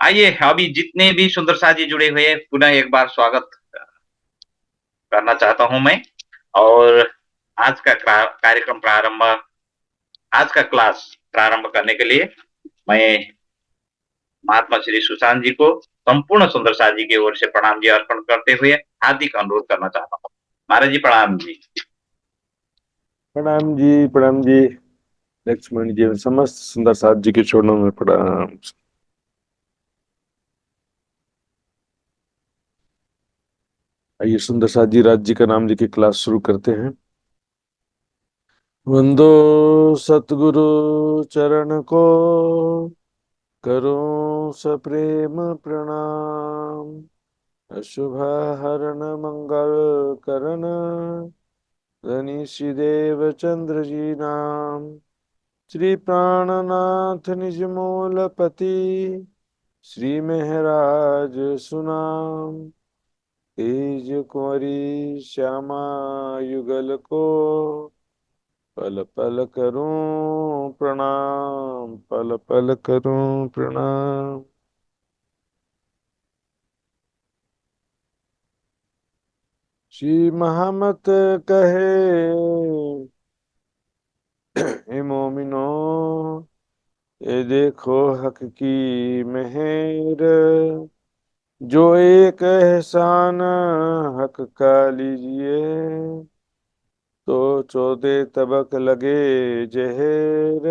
आइए, अभी जितने भी सुंदर साजी जुड़े हुए हैं, पुनः एक बार स्वागत करना चाहता हूँ मैं। और आज का कार्यक्रम प्रारंभ, आज का क्लास प्रारंभ करने के लिए मैं महात्मा श्री सुशांत जी को संपूर्ण सुंदर साजी की ओर से प्रणाम जी अर्पण करते हुए हार्दिक अनुरोध करना चाहता हूँ। महाराज जी प्रणाम जी। प्रणाम जी, प्रणाम जी। लक्ष्मण जी, समस्त सुंदर साथ जी के चरणों में प्रणाम। आइए सुंदर साथ जी राज जी का नाम लेके क्लास शुरू करते हैं। वंदो सतगुरु चरण को, करो सप्रेम प्रणाम। अशुभ हरण मंगल करण, धनीषि देव चंद्र जी नाम। श्री प्राणनाथ निज मूलपति, श्री महराज सुनाम। तेज कुंवरी श्यामा युगल को, पल पल करूं प्रणाम, पल पल करूं प्रणाम। श्री महामत कहे हे मोमिनो, ये देखो हक की मेहर। जो एक एहसान हक का लीजिए, तो 14 तबक लगे जहर।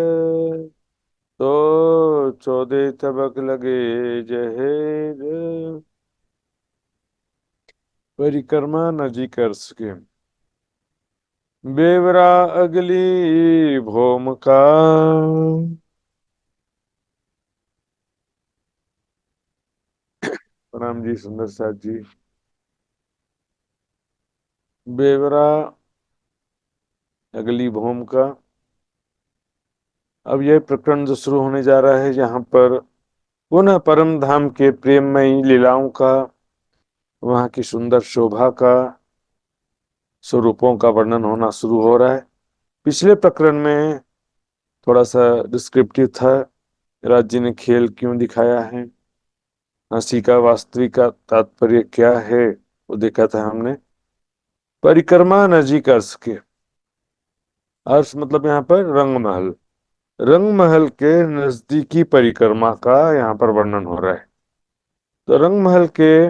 तो 14 तबक लगे जहर। परिक्रमा न जी कर सके, बेवरा अगली भोम का। प्रणाम जी सुंदर साथ जी। बेवरा अगली भोम का। अब यह प्रकरण जो शुरू होने जा रहा है, यहाँ पर पुनः परम धाम के प्रेममयी लीलाओं का, वहाँ की सुंदर शोभा का, स्वरूपों का वर्णन होना शुरू हो रहा है। पिछले प्रकरण में थोड़ा सा डिस्क्रिप्टिव था, राज्य ने खेल क्यों दिखाया है, हंसी का वास्तविक का तात्पर्य क्या है, वो देखा था हमने। परिक्रमा न जी कर सके, अर्थ मतलब यहाँ पर रंगमहल, रंगमहल के नजदीकी परिक्रमा का यहाँ पर वर्णन हो रहा है। तो रंगमहल के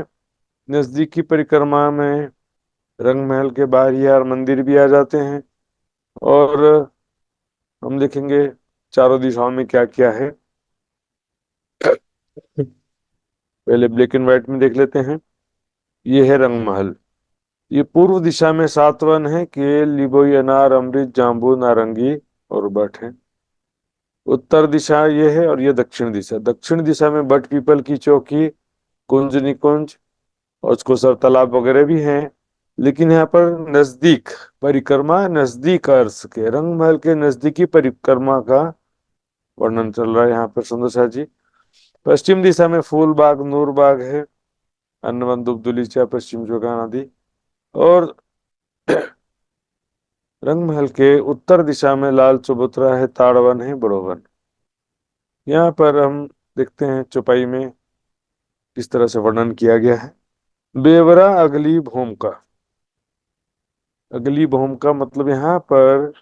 नजदीकी परिक्रमा में रंगमहल के बाहर यार मंदिर भी आ जाते हैं। और हम देखेंगे चारों दिशाओं में क्या क्या है। पहले ब्लैक एंड व्हाइट में देख लेते हैं। ये है रंगमहल। ये पूर्व दिशा में 7 वन है, केल, लिबोई, अनार, अमृत, जाम्बू, नारंगी और बट है। उत्तर दिशा ये है, और ये दक्षिण दिशा। दक्षिण दिशा में बट पीपल की चौकी, कुंज निकुंज, और उसको सब तालाब वगैरह भी हैं। लेकिन यहाँ पर नजदीक परिक्रमा, नजदीक अर्थ के रंगमहल के नजदीकी परिक्रमा का वर्णन चल रहा है यहाँ पर सुंदर सा जी। पश्चिम दिशा में फूल बाग, नूर बाग है, अन्नवन, दुग्ध, दुलीचा, पश्चिम जोगान आदि। और रंगमहल के उत्तर दिशा में लाल चबूतरा है, ताड़वन है, बड़ोवन। यहाँ पर हम देखते हैं चौपाई में किस तरह से वर्णन किया गया है। बेवरा अगली भूम का। अगली भौम का मतलब यहाँ पर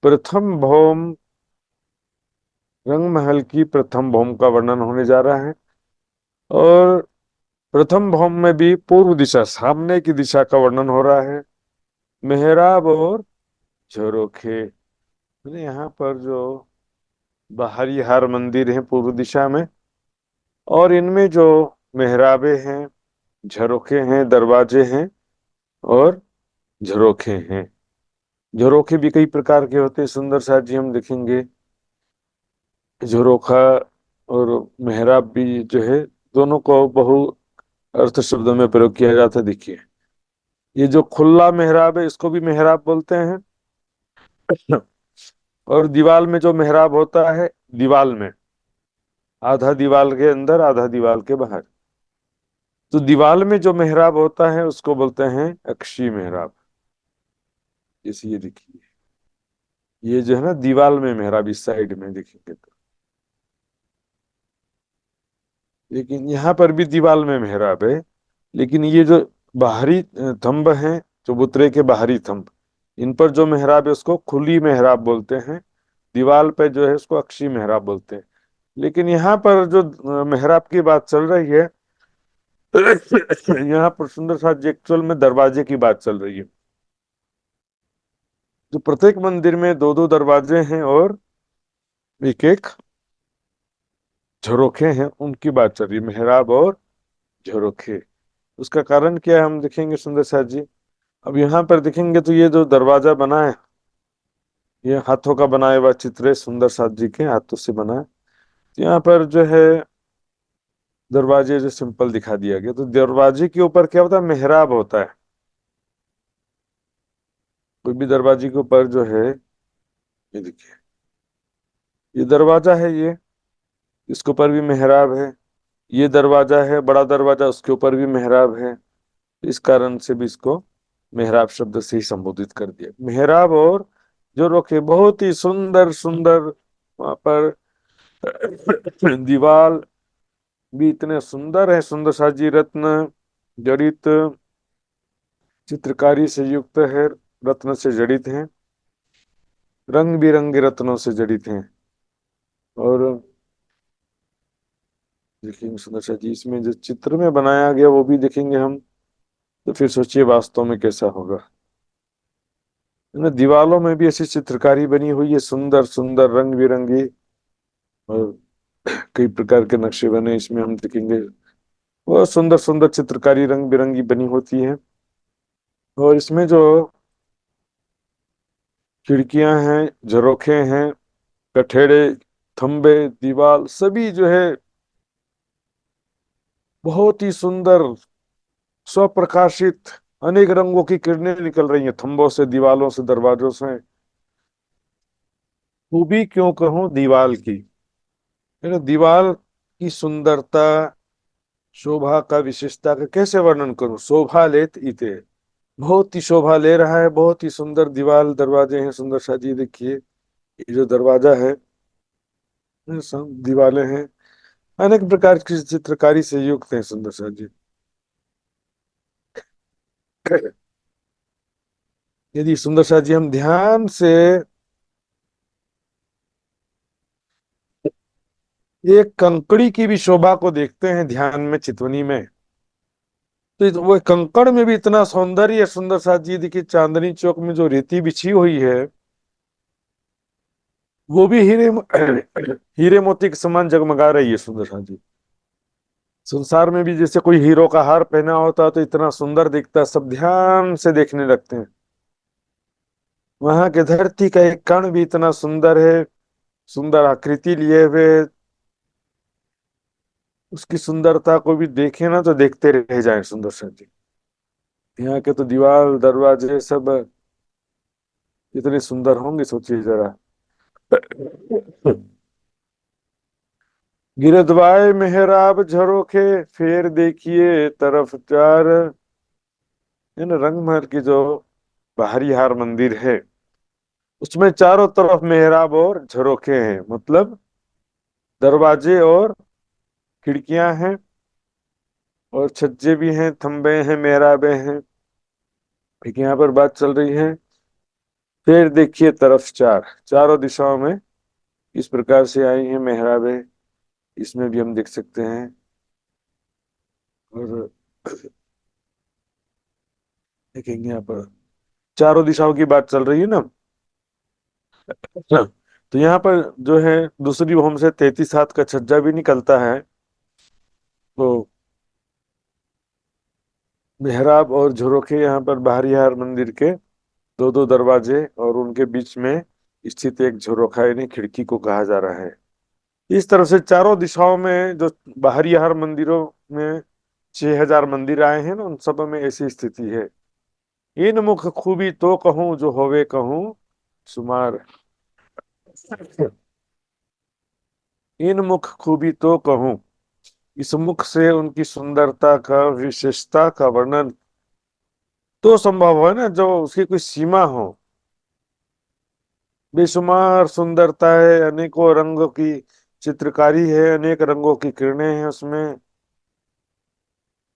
प्रथम भौम, रंगमहल की प्रथम भौम का वर्णन होने जा रहा है। और प्रथम भौम में भी पूर्व दिशा, सामने की दिशा का वर्णन हो रहा है। मेहराब और झरोखे, यानी यहाँ पर जो बाहरी हार मंदिर हैं पूर्व दिशा में, और इनमें जो मेहराबे हैं, झरोखे हैं, दरवाजे हैं और झरोखे हैं। झरोखे भी कई प्रकार के होते हैं सुंदर साथ जी, हम देखेंगे। झरोखा और मेहराब भी जो है, दोनों को बहु अर्थ शब्दों में प्रयोग किया जाता है। देखिए, ये जो खुला मेहराब है इसको भी मेहराब बोलते हैं। और दीवाल में जो मेहराब होता है, दीवाल में आधा दीवाल के अंदर आधा दीवाल के बाहर, तो दीवाल में जो मेहराब होता है उसको बोलते हैं अक्षी मेहराब। जैसे ये देखिए, ये जो है ना दीवाल में मेहराब, इस साइड में देखेंगे तो लेकिन यहाँ पर भी दीवाल में मेहराब है। लेकिन ये जो बाहरी थंब हैं, चबूतरे के बाहरी थंब, इन पर जो मेहराब है उसको खुली मेहराब बोलते हैं। दीवाल पे जो है उसको अक्षी मेहराब बोलते हैं। लेकिन यहाँ पर जो मेहराब की बात चल रही है, यहाँ पर सुंदर सा एक्चुअल में दरवाजे की बात चल रही है। जो प्रत्येक मंदिर में दो दो दरवाजे हैं और एक एक झरोखे हैं, उनकी बात चल रही है, मेहराब और झरोखे। उसका कारण क्या है हम देखेंगे सुंदर सा जी। अब यहाँ पर देखेंगे तो ये जो दरवाजा बना है, ये हाथों का बनाया हुआ चित्र है, सुंदर साथ जी के हाथों से बना है। तो यहाँ पर जो है दरवाजे जो सिंपल दिखा दिया गया, तो दरवाजे के ऊपर क्या होता है, मेहराब होता है। कोई भी दरवाजे के ऊपर जो है, ये देखिए, ये दरवाजा है, ये इसके ऊपर भी मेहराब है। ये दरवाजा है, बड़ा दरवाजा, उसके ऊपर भी मेहराब है। इस कारण से भी इसको मेहराब शब्द से ही संबोधित कर दिया। मेहराब और जो रोके बहुत ही सुंदर सुंदर, वहां पर दीवाल भी इतने सुंदर है, सुंदर साजी रत्न जड़ित चित्रकारी से युक्त है, रत्न से जड़ित हैं, रंग बिरंगे रत्नों से जड़ित हैं। और देखेंगे सुंदर सा जी, इसमें जो चित्र में बनाया गया वो भी देखेंगे हम, तो फिर सोचिए वास्तव में कैसा होगा। है ना, दीवालों में भी ऐसी चित्रकारी बनी हुई है, सुंदर सुंदर रंग बिरंगी, और कई प्रकार के नक्शे बने इसमें हम देखेंगे। बहुत सुंदर सुंदर चित्रकारी रंग बिरंगी बनी होती है। और इसमें जो खिड़कियां हैं, झरोखे हैं, कठेड़े, थंबे, दीवाल, सभी जो है बहुत ही सुंदर, स्वप्रकाशित, अनेक रंगों की किरणें निकल रही हैं थंबों से, दीवालों से, दरवाजों से। खूबी क्यों कहूं दीवाल की, है ना, दीवाल की सुंदरता, शोभा का, विशेषता का कैसे वर्णन करूं। शोभा लेत इते, बहुत ही शोभा ले रहा है, बहुत ही सुंदर दीवाल दरवाजे हैं, सुंदर सा जी देखिए। ये जो दरवाजा है, सब दीवालें हैं, अनेक प्रकार की चित्रकारी से युक्त है, सुंदर सा जी। यदि सुंदर सा जी हम ध्यान से एक कंकड़ी की भी शोभा को देखते हैं ध्यान में, चितवनी में, तो वो कंकड़ में भी इतना सौंदर्य, सुंदर सा जी देखिए, चांदनी चौक में जो रेती बिछी हुई है, वो भी हीरे हीरे मोती के समान जगमगा रही है, सुंदर सा जी। संसार में भी जैसे कोई हीरो का हार पहना होता है तो इतना सुंदर दिखता है, सब ध्यान से देखने लगते हैं। वहां के धरती का एक कण भी इतना सुंदर है, सुंदर आकृति लिए हुए, उसकी सुंदरता को भी देखे ना तो देखते रह जाए, सुंदर सा जी। यहाँ के तो दीवार दरवाजे सब इतने सुंदर होंगे, सोचिए जरा। गिरद्वाय मेहराब झरोखे, फेर देखिए तरफ चार। इन रंगमहल की जो बाहरी हार मंदिर है, उसमें चारों तरफ मेहराब और झरोखे हैं, मतलब दरवाजे और खिड़कियां हैं, और छज्जे भी हैं, थंबे हैं, मेहराबे हैं। एक यहाँ पर बात चल रही है, फिर देखिए तरफ चार, चारों दिशाओं में इस प्रकार से आई हैं मेहराबे, इसमें भी हम देख सकते हैं। और देखेंगे यहाँ पर चारों दिशाओं की बात चल रही है ना। हाँ। तो यहाँ पर जो है दूसरी ओम से 33 हाथ का छज्जा भी निकलता है। तो मेहराब और झरोखे यहाँ पर बाहरी हार मंदिर के दो दो दरवाजे और उनके बीच में स्थित एक झरोखा यानी खिड़की को कहा जा रहा है। इस तरह से चारों दिशाओं में जो बाहरी हार मंदिरों में 6000 मंदिर आए हैं ना, उन सब में ऐसी स्थिति है। इन मुख खूबी तो कहूँ जो होवे कहूँ सुमार। इन मुख खूबी तो कहूँ, इस मुख से उनकी सुंदरता का, विशेषता का वर्णन तो संभव है ना, जो उसकी कोई सीमा हो। बेशुमार सुंदरता है, अनेकों रंगों की चित्रकारी है, अनेक रंगों की किरणें हैं उसमें,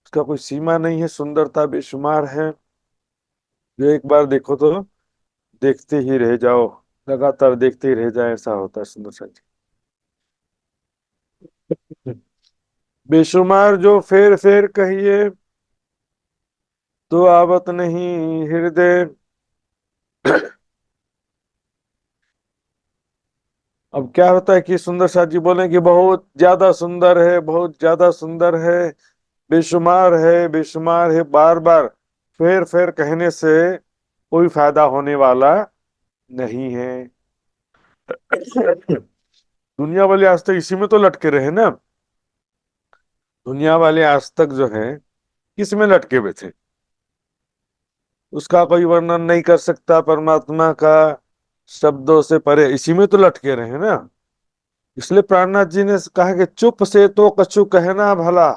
उसका कोई सीमा नहीं है, सुंदरता बेशुमार है। जो एक बार देखो तो देखते ही रह जाओ, लगातार देखते ही रह जाए, ऐसा होता है सुंदर सा जी। बेशुमार जो फेर फेर कहिए, तो आवत नहीं हृदय। अब क्या होता है कि सुंदर सा जी बोले कि बहुत ज्यादा सुंदर है, बहुत ज्यादा सुंदर है, बेशुमार है, बार बार फेर फेर कहने से कोई फायदा होने वाला नहीं है। दुनिया वाले आज तक इसी में तो लटके रहे ना। दुनिया वाले आज तक जो है किस में लटके हुए थे, उसका कोई वर्णन नहीं कर सकता परमात्मा का, शब्दों से परे इसी में तो लटके रहे ना। इसलिए प्राणनाथ जी ने कहा कि चुप से तो कछु कहना भला,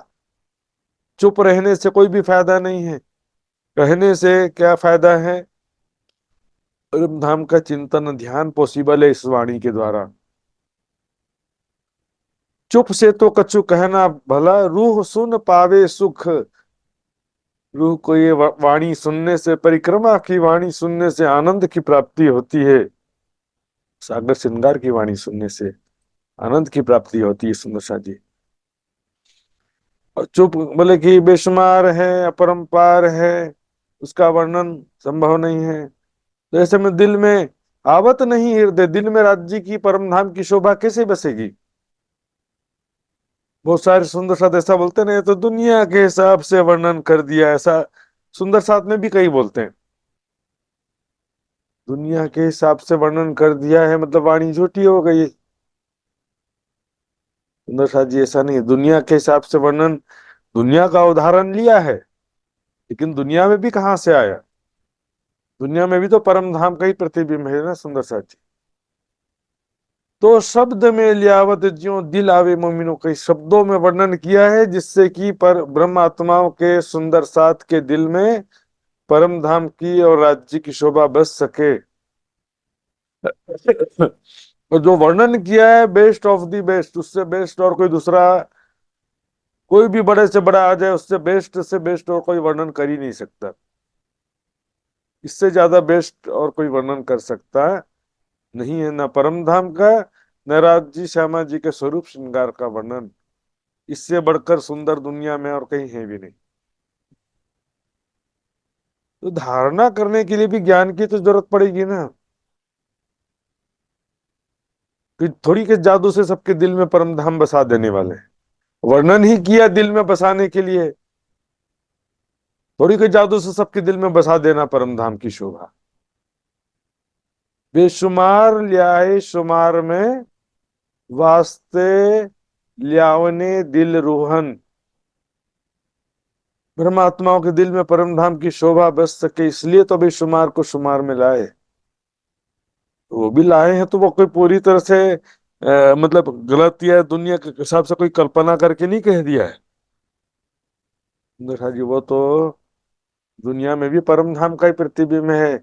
चुप रहने से कोई भी फायदा नहीं है, कहने से क्या फायदा है। परम धाम का चिंतन ध्यान पॉसिबल है इस वाणी के द्वारा। चुप से तो कछु कहना भला, रूह सुन पावे सुख। रूह को ये वाणी सुनने से, परिक्रमा की वाणी सुनने से आनंद की प्राप्ति होती है। सागर श्रृंगार की वाणी सुनने से आनंद की प्राप्ति होती है सुंदर सा जी। और चुप बोले कि बेशुमार है, अपरंपार है, उसका वर्णन संभव नहीं है। तो ऐसे में दिल में आवत नहीं हृदय, दिल में राज्य की परम धाम की शोभा कैसे बसेगी। बहुत सारे सुंदर साथ ऐसा बोलते ना, ये तो दुनिया के हिसाब से वर्णन कर दिया, ऐसा सुंदर साथ में भी कई बोलते हैं। दुनिया के हिसाब से वर्णन कर दिया है मतलब वाणी झूठी हो गई। सुंदर साथ जी ऐसा नहीं है, दुनिया के हिसाब से वर्णन, दुनिया का उदाहरण लिया है, लेकिन दुनिया में भी कहाँ से आया, दुनिया में भी तो परम धाम का ही प्रतिबिंब है ना सुंदर साथ जी। तो शब्द में लियावत ज्यों दिल आवे मोमिनो, कई शब्दों में वर्णन किया है जिससे कि पर ब्रह्म आत्माओं के सुंदर साथ के दिल में परम धाम की और राज्य की शोभा बस सके। और जो वर्णन किया है बेस्ट ऑफ द बेस्ट, उससे बेस्ट और कोई दूसरा, कोई भी बड़े से बड़ा आ जाए उससे बेस्ट और कोई वर्णन कर ही नहीं सकता। इससे ज्यादा बेस्ट और कोई वर्णन कर सकता नहीं है, न परम धाम का, न राज जी श्यामा जी के स्वरूप श्रृंगार का वर्णन। इससे बढ़कर सुंदर दुनिया में और कहीं है भी नहीं। तो धारणा करने के लिए भी ज्ञान की तो जरूरत पड़ेगी ना, कि थोड़ी के जादू से सबके दिल में परम धाम बसा देने वाले हैं। वर्णन ही किया दिल में बसाने के लिए, थोड़ी के जादू से सबके दिल में बसा देना परम धाम की शोभा। बेशुमार ल्याए शुमार में, वास्ते ल्यावने दिल रूहन। ब्रह्मात्माओं के दिल में परम धाम की शोभा बस सके इसलिए तो बेशुमार को शुमार में लाए। तो वो भी लाए हैं तो वो कोई पूरी तरह से मतलब गलत या दुनिया के हिसाब से कोई कल्पना करके नहीं कह दिया है। देखा जी वो तो दुनिया में भी परम धाम का ही प्रतिबिंब है।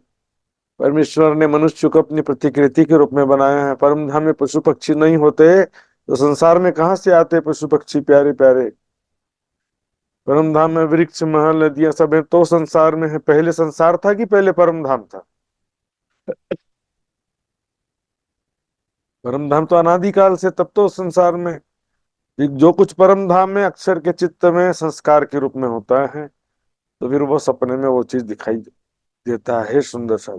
परमेश्वर ने मनुष्य को अपनी प्रतिकृति के रूप में बनाया है। परम धाम में पशु पक्षी नहीं होते तो संसार में कहाँ से आते पशु पक्षी प्यारे प्यारे। परम धाम में वृक्ष महल नदियां सब है तो संसार में है। पहले संसार था कि पहले परम धाम था। परम धाम तो अनादिकाल से, तब तो संसार में जो कुछ परम धाम में अक्षर के चित्त में संस्कार के रूप में होता है, तो फिर वो सपने में वो चीज दिखाई देता है सुंदर सा।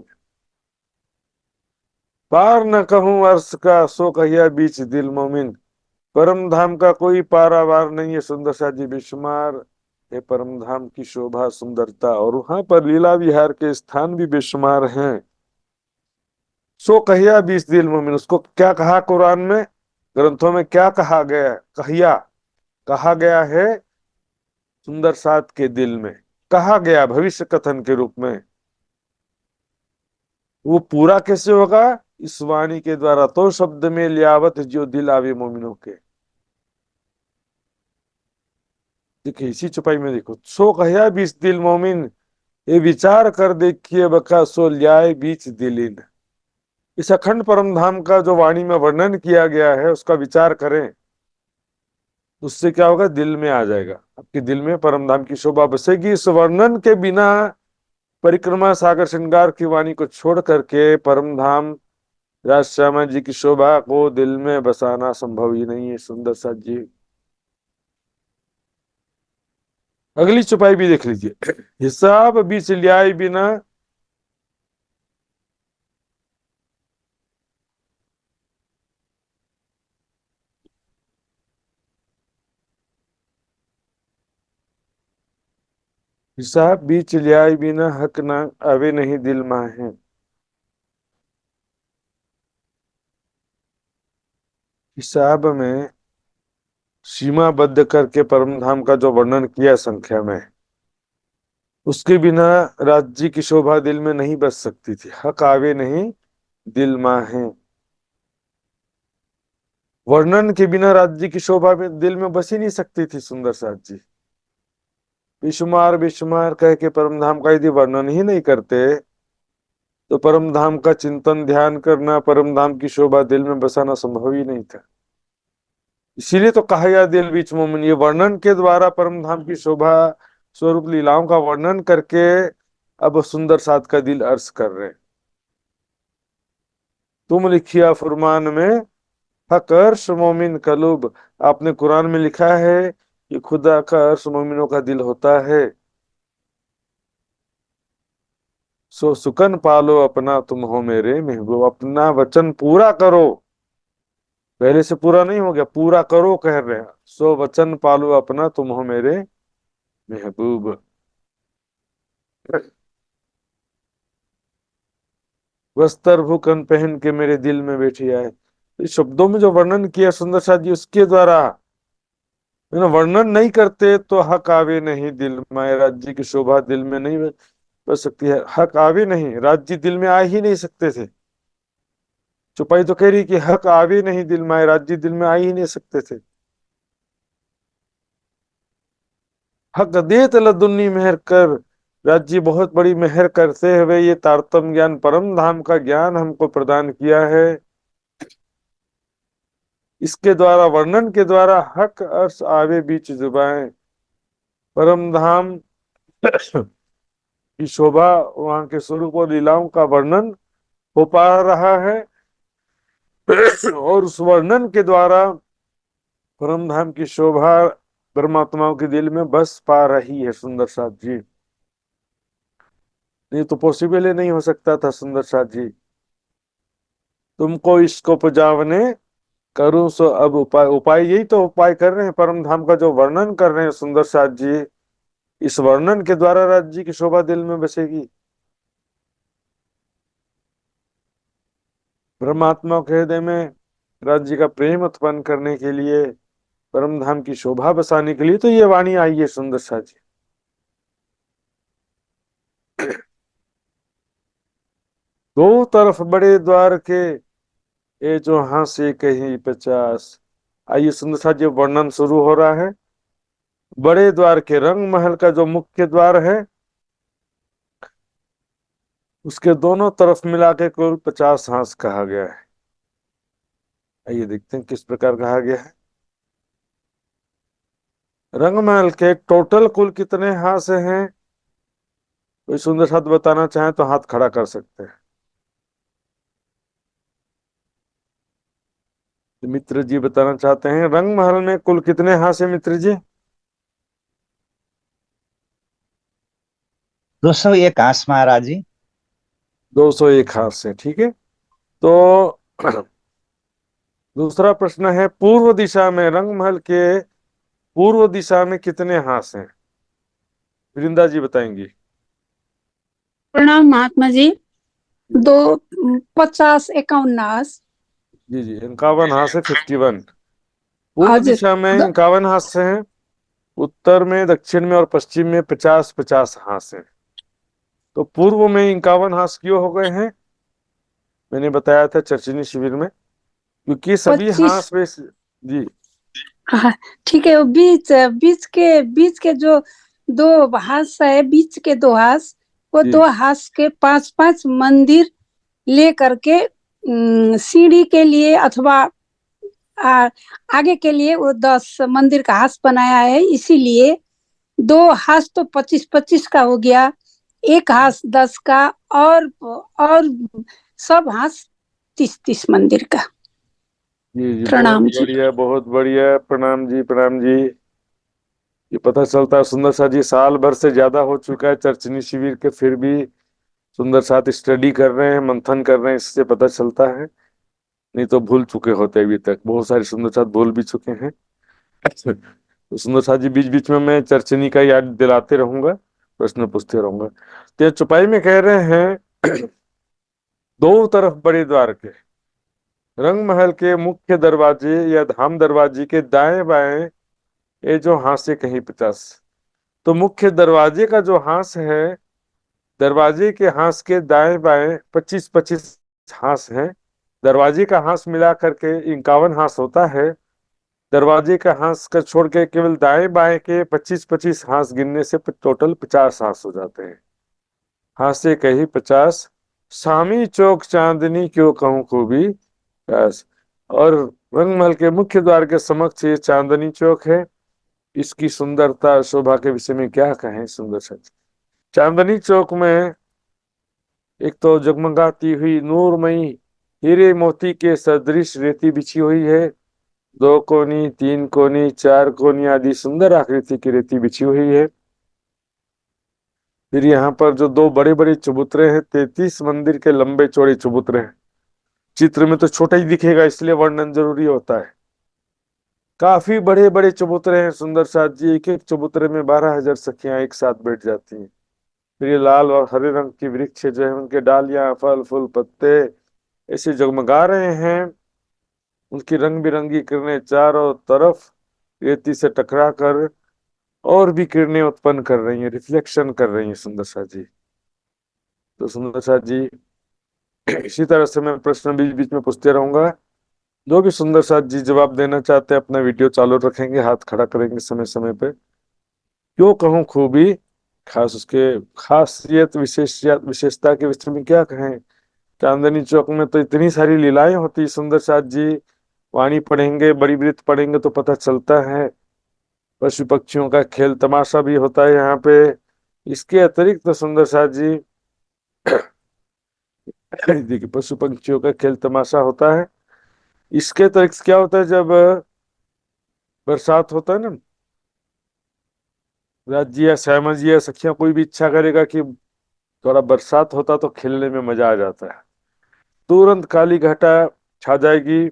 पार न कहूं अर्श का, सो कहिया बीच दिल मोमिन। परम धाम का कोई पारावार नहीं है सुंदर सा जी, बेशुमार है परम धाम की शोभा सुंदरता, और वहां पर लीला विहार के स्थान भी बेशुमार हैं। सो कहिया बीच दिल मोमिन, उसको क्या कहा कुरान में, ग्रंथों में क्या कहा गया, कहिया कहा गया है सुंदर साथ के दिल में, कहा गया भविष्य कथन के रूप में। वो पूरा कैसे होगा, इस वाणी के द्वारा, तो शब्द में लियावत जो दिल आवे मोमिनों के। देखिए इसी चुपाई में देखो, सो कहिया बीच दिल मोमिन, ये विचार कर देखिए बका, सो ल्याए बीच दिलिन। इस अखंड परम धाम का जो वाणी में वर्णन किया गया है उसका विचार करें, उससे क्या होगा, दिल में आ जाएगा, आपके दिल में परम धाम की शोभा बसेगी। इस वर्णन के बिना परिक्रमा सागर श्रृंगार की वाणी को छोड़ करके परम धाम राजश्यामा जी की शोभा को दिल में बसाना संभव ही नहीं है। सुंदर साथ जी, अगली चौपाई भी देख लीजिए। हिसाब बीच लियाई बिना, हिसाब बीच लियाई बिना हक ना आवे नहीं दिल माहे। हिसाब में सीमाबद्ध करके परम धाम का जो वर्णन किया संख्या में, उसके बिना राज्य की शोभा दिल में नहीं बस सकती थी। हक आवे नहीं दिल माहे, वर्णन के बिना राज्य की शोभा में दिल में बस ही नहीं सकती थी। सुंदर साथ जी, बेशुमार बेशुमार कह के परम धाम का यदि वर्णन ही नहीं करते तो परम धाम का चिंतन ध्यान करना, परम धाम की शोभा दिल में बसाना संभव ही नहीं था। इसीलिए तो कहा गया दिल बीच मोमिन, ये वर्णन के द्वारा परम धाम की शोभा स्वरूप लीलाओं का वर्णन करके अब सुंदर साथ का दिल अर्ज कर रहे हैं। तुम लिखिया फुरमान में हक अर्श मोमिन कलुब, आपने कुरान में लिखा है कि खुदा का अर्श मोमिनों का दिल होता है। सो सुकन पालो अपना तुम हो मेरे महबूब, अपना वचन पूरा करो। पहले से पूरा नहीं हो गया, पूरा करो कह रहे हैं। सो वचन पालो अपना तुम हो मेरे महबूब। वस्त्र भूखन पहन के मेरे दिल में बैठी आए, इस शब्दों में जो वर्णन किया सुंदर साथ जी उसके द्वारा, वर्णन नहीं करते तो हक आवे नहीं दिल में, राज्य की शोभा दिल में नहीं बस सकती है। हक आवे नहीं, राज्य दिल में आ ही नहीं सकते थे। चौपाई तो कह रही कि हक आवे नहीं दिल में, राज्य दिल में आ ही नहीं सकते थे। हक देत लदुन्नी मेहर कर, राज्य बहुत बड़ी मेहर करते हुए ये तारतम ज्ञान परम धाम का ज्ञान हमको प्रदान किया है। इसके द्वारा, वर्णन के द्वारा हक अर्श आवे बीच जुबाएं, परम धाम की शोभा, वहां के स्वरूप और लीलाओं का वर्णन हो पा रहा है। और उस वर्णन के द्वारा परम धाम की शोभा परमात्माओं के दिल में बस पा रही है। सुंदर साथ जी, ये तो पॉसिबल ही नहीं हो सकता था। सुंदर साथ जी, तुमको इसको उपजावने करूं सो अब उपाय, उपाय यही तो उपाय कर रहे हैं, परम धाम का जो वर्णन कर रहे हैं सुंदर साथ जी। इस वर्णन के द्वारा राज्य की शोभा दिल में बसेगी। परमात्मा के हृदय में राज्य का प्रेम उत्पन्न करने के लिए, परम धाम की शोभा बसाने के लिए तो ये वाणी आई है। सुंदर साथ जी, दो तरफ बड़े द्वार के, ये जो हांसे कहीं 50। आइए सुंदर साथ जी, वर्णन शुरू हो रहा है। बड़े द्वार के, रंग महल का जो मुख्य द्वार है उसके दोनों तरफ मिला के कुल 50 हांस कहा गया है। आइए देखते हैं किस प्रकार कहा गया है। रंग महल के टोटल कुल कितने हांस हैं, कोई सुंदर साथ बताना चाहे तो हाथ खड़ा कर सकते हैं। तो मित्र जी बताना चाहते हैं रंग महल में कुल कितने हांस हैं मित्र जी? 201 हांस महाराज जी। 201 हांस है, ठीक है। तो दूसरा प्रश्न है, पूर्व दिशा में, रंग महल के पूर्व दिशा में कितने हांस हैं? वृंदा जी बताएंगी। प्रणाम महात्मा जी। 50 51 हांस। जी जी, 51 हांस है, 51। पूर्व आज दिशा में 51 हांस हैं, उत्तर में, दक्षिण में और पश्चिम में 50-50 हांस हैं। तो पूर्व में 51 हांस क्यों हो गए हैं? मैंने बताया था चर्चनी शिविर में, क्योंकि सभी 25। हांस में जी हाँ, ठीक है। वो बीच के जो 2 हांस है, बीच के 2 हांस, वो जी 2 हांस के 5-5 मंदिर ले करके सीढ़ी के लिए अथवा आ, आगे के लिए वो 10 मंदिर का हाथ बनाया है, इसीलिए 2 हाथ तो 25-25 का हो गया, एक हाथ 10 का, और सब हाथ 30-30 मंदिर का। जी जी, बहुत प्रणाम जी। बढ़िया, बहुत बढ़िया। प्रणाम जी, प्रणाम जी। ये पता चलता है सुंदर सा जी साल भर से ज्यादा हो चुका है चर्चनी शिविर के, फिर भी सुंदर साथ स्टडी कर रहे हैं, मंथन कर रहे हैं, इससे पता चलता है। नहीं तो भूल चुके होते अभी तक, बहुत सारे सुंदर साथ भूल भी चुके हैं। तो सुंदर साथ जी बीच बीच में मैं चर्चनी का याद दिलाते रहूंगा, प्रश्न पूछते रहूंगा। तो चौपाई में कह रहे हैं दो तरफ बड़े द्वार के, रंग महल के मुख्य दरवाजे या धाम दरवाजे के दाएं बाएं ये जो हांसे कहीं 50। तो मुख्य दरवाजे का जो हांस है, दरवाजे के हांस के दाएं बाएं 25-25 हांस हैं। दरवाजे का हांस मिला करके 51 हांस होता है। दरवाजे का हांस का छोड़ के केवल दाएं बाएं के 25-25 हांस गिनने से टोटल 50 हांस हो जाते हैं। हांसे कही 50, सामी चौक चांदनी क्यों कहूं खूबी। बस। और रंगमहल के मुख्य द्वार के समक्ष ये चांदनी चौक है। इसकी सुंदरता शोभा के विषय में क्या कहें सुंदर सच। चांदनी चौक में एक तो जगमगाती हुई नूरमयी हीरे मोती के सदृश रेती बिछी हुई है। 2 कोनी, 3 कोनी, 4 कोनी आदि सुंदर आकृति की रेती बिछी हुई है। फिर यहाँ पर जो 2 बड़े बड़े चबूतरे हैं, 33 मंदिर के लंबे चौड़े चबूतरे हैं। चित्र में तो छोटा ही दिखेगा, इसलिए वर्णन जरूरी होता है। काफी बड़े बड़े चबूतरे हैं सुंदर साथ जी, एक एक चबूतरे में 12,000 सखियां एक साथ बैठ जाती हैं। फिर ये लाल और हरे रंग की वृक्ष जो है, उनके डालियां, फल फूल पत्ते ऐसे जगमगा रहे हैं। उनकी रंग बिरंगी किरणें चारों तरफ रेती से टकरा कर और भी किरणें उत्पन्न कर रही हैं, रिफ्लेक्शन कर रही हैं सुंदर सा जी। तो सुंदर सा जी इसी तरह से मैं प्रश्न बीच बीच में पूछते रहूंगा। जो भी सुंदर सा जी जवाब देना चाहते हैं अपना वीडियो चालू रखेंगे, हाथ खड़ा करेंगे समय समय पे। क्यों कहूँ खूबी, खास उसके खासियत विशेषता के विषय में क्या कहें। चांदनी चौक में तो इतनी सारी लीलाएं होती सुंदर साथ जी, वाणी पढ़ेंगे, बड़ी वृत्त पढ़ेंगे तो पता चलता है। पशु पक्षियों का खेल तमाशा भी होता है यहाँ पे। इसके अतिरिक्त तो सुंदर साथ जी देखिए पशु पक्षियों का खेल तमाशा होता है। इसके अतिरिक्त क्या होता है जब बरसात होता है ना, राज जी या श्यामा जी या सखिया कोई भी इच्छा करेगा कि थोड़ा बरसात होता तो खेलने में मजा आ जाता है। तुरंत काली घटा छा जाएगी,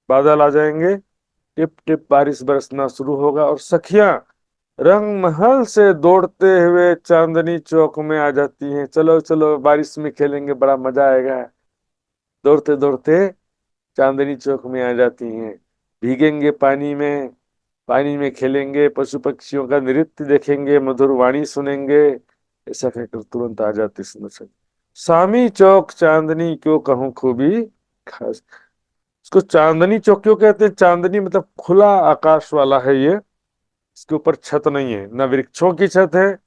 बादल आ जाएंगे, टिप टिप बारिश बरसना शुरू होगा और सखियां रंग महल से दौड़ते हुए चांदनी चौक में आ जाती हैं। चलो चलो बारिश में खेलेंगे, बड़ा मजा आएगा। दौड़ते दौड़ते चांदनी चौक में आ जाती हैं, भीगेंगे पानी में, पानी में खेलेंगे, पशु पक्षियों का नृत्य देखेंगे, मधुर वाणी सुनेंगे। ऐसा कहकर तुरंत आ जाती सुंदर सा सामी चौक चांदनी क्यों कहूँ खूबी खास। इसको चांदनी चौक क्यों कहते हैं, चांदनी मतलब खुला आकाश वाला है ये। इसके ऊपर छत नहीं है, न वृक्षों की छत है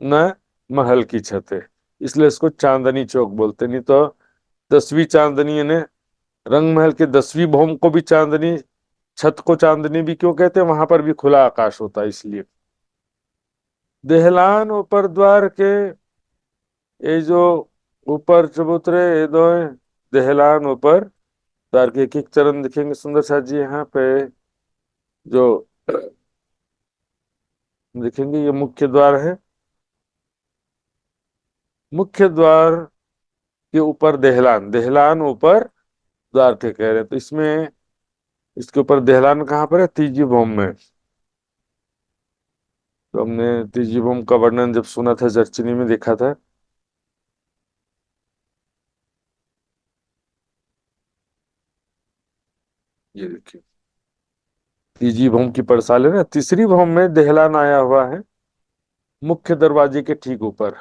न महल की छत है, इसलिए इसको चांदनी चौक बोलते। नहीं तो 10वीं चांदनी यानी रंग महल के 10वीं भौम को भी चांदनी, छत को चांदनी भी क्यों कहते हैं, वहां पर भी खुला आकाश होता है इसलिए। देहलान ऊपर द्वार के, ये जो ऊपर चबूतरे ये दो हैं, देहलान ऊपर द्वार के एक एक चरण दिखेंगे सुंदर सा जी यहाँ पे। जो देखेंगे ये मुख्य द्वार है, मुख्य द्वार के ऊपर देहलान, देहलान ऊपर द्वार के कह रहे हैं। तो इसमें इसके ऊपर देहलान कहाँ पर है, तीजी भौम में। तो हमने तीजी भौम का वर्णन जब सुना था जर्चनी में देखा था। ये देखिए तीजी भौम की पड़साल है ना, तीसरी भौम में देहलान आया हुआ है, मुख्य दरवाजे के ठीक ऊपर।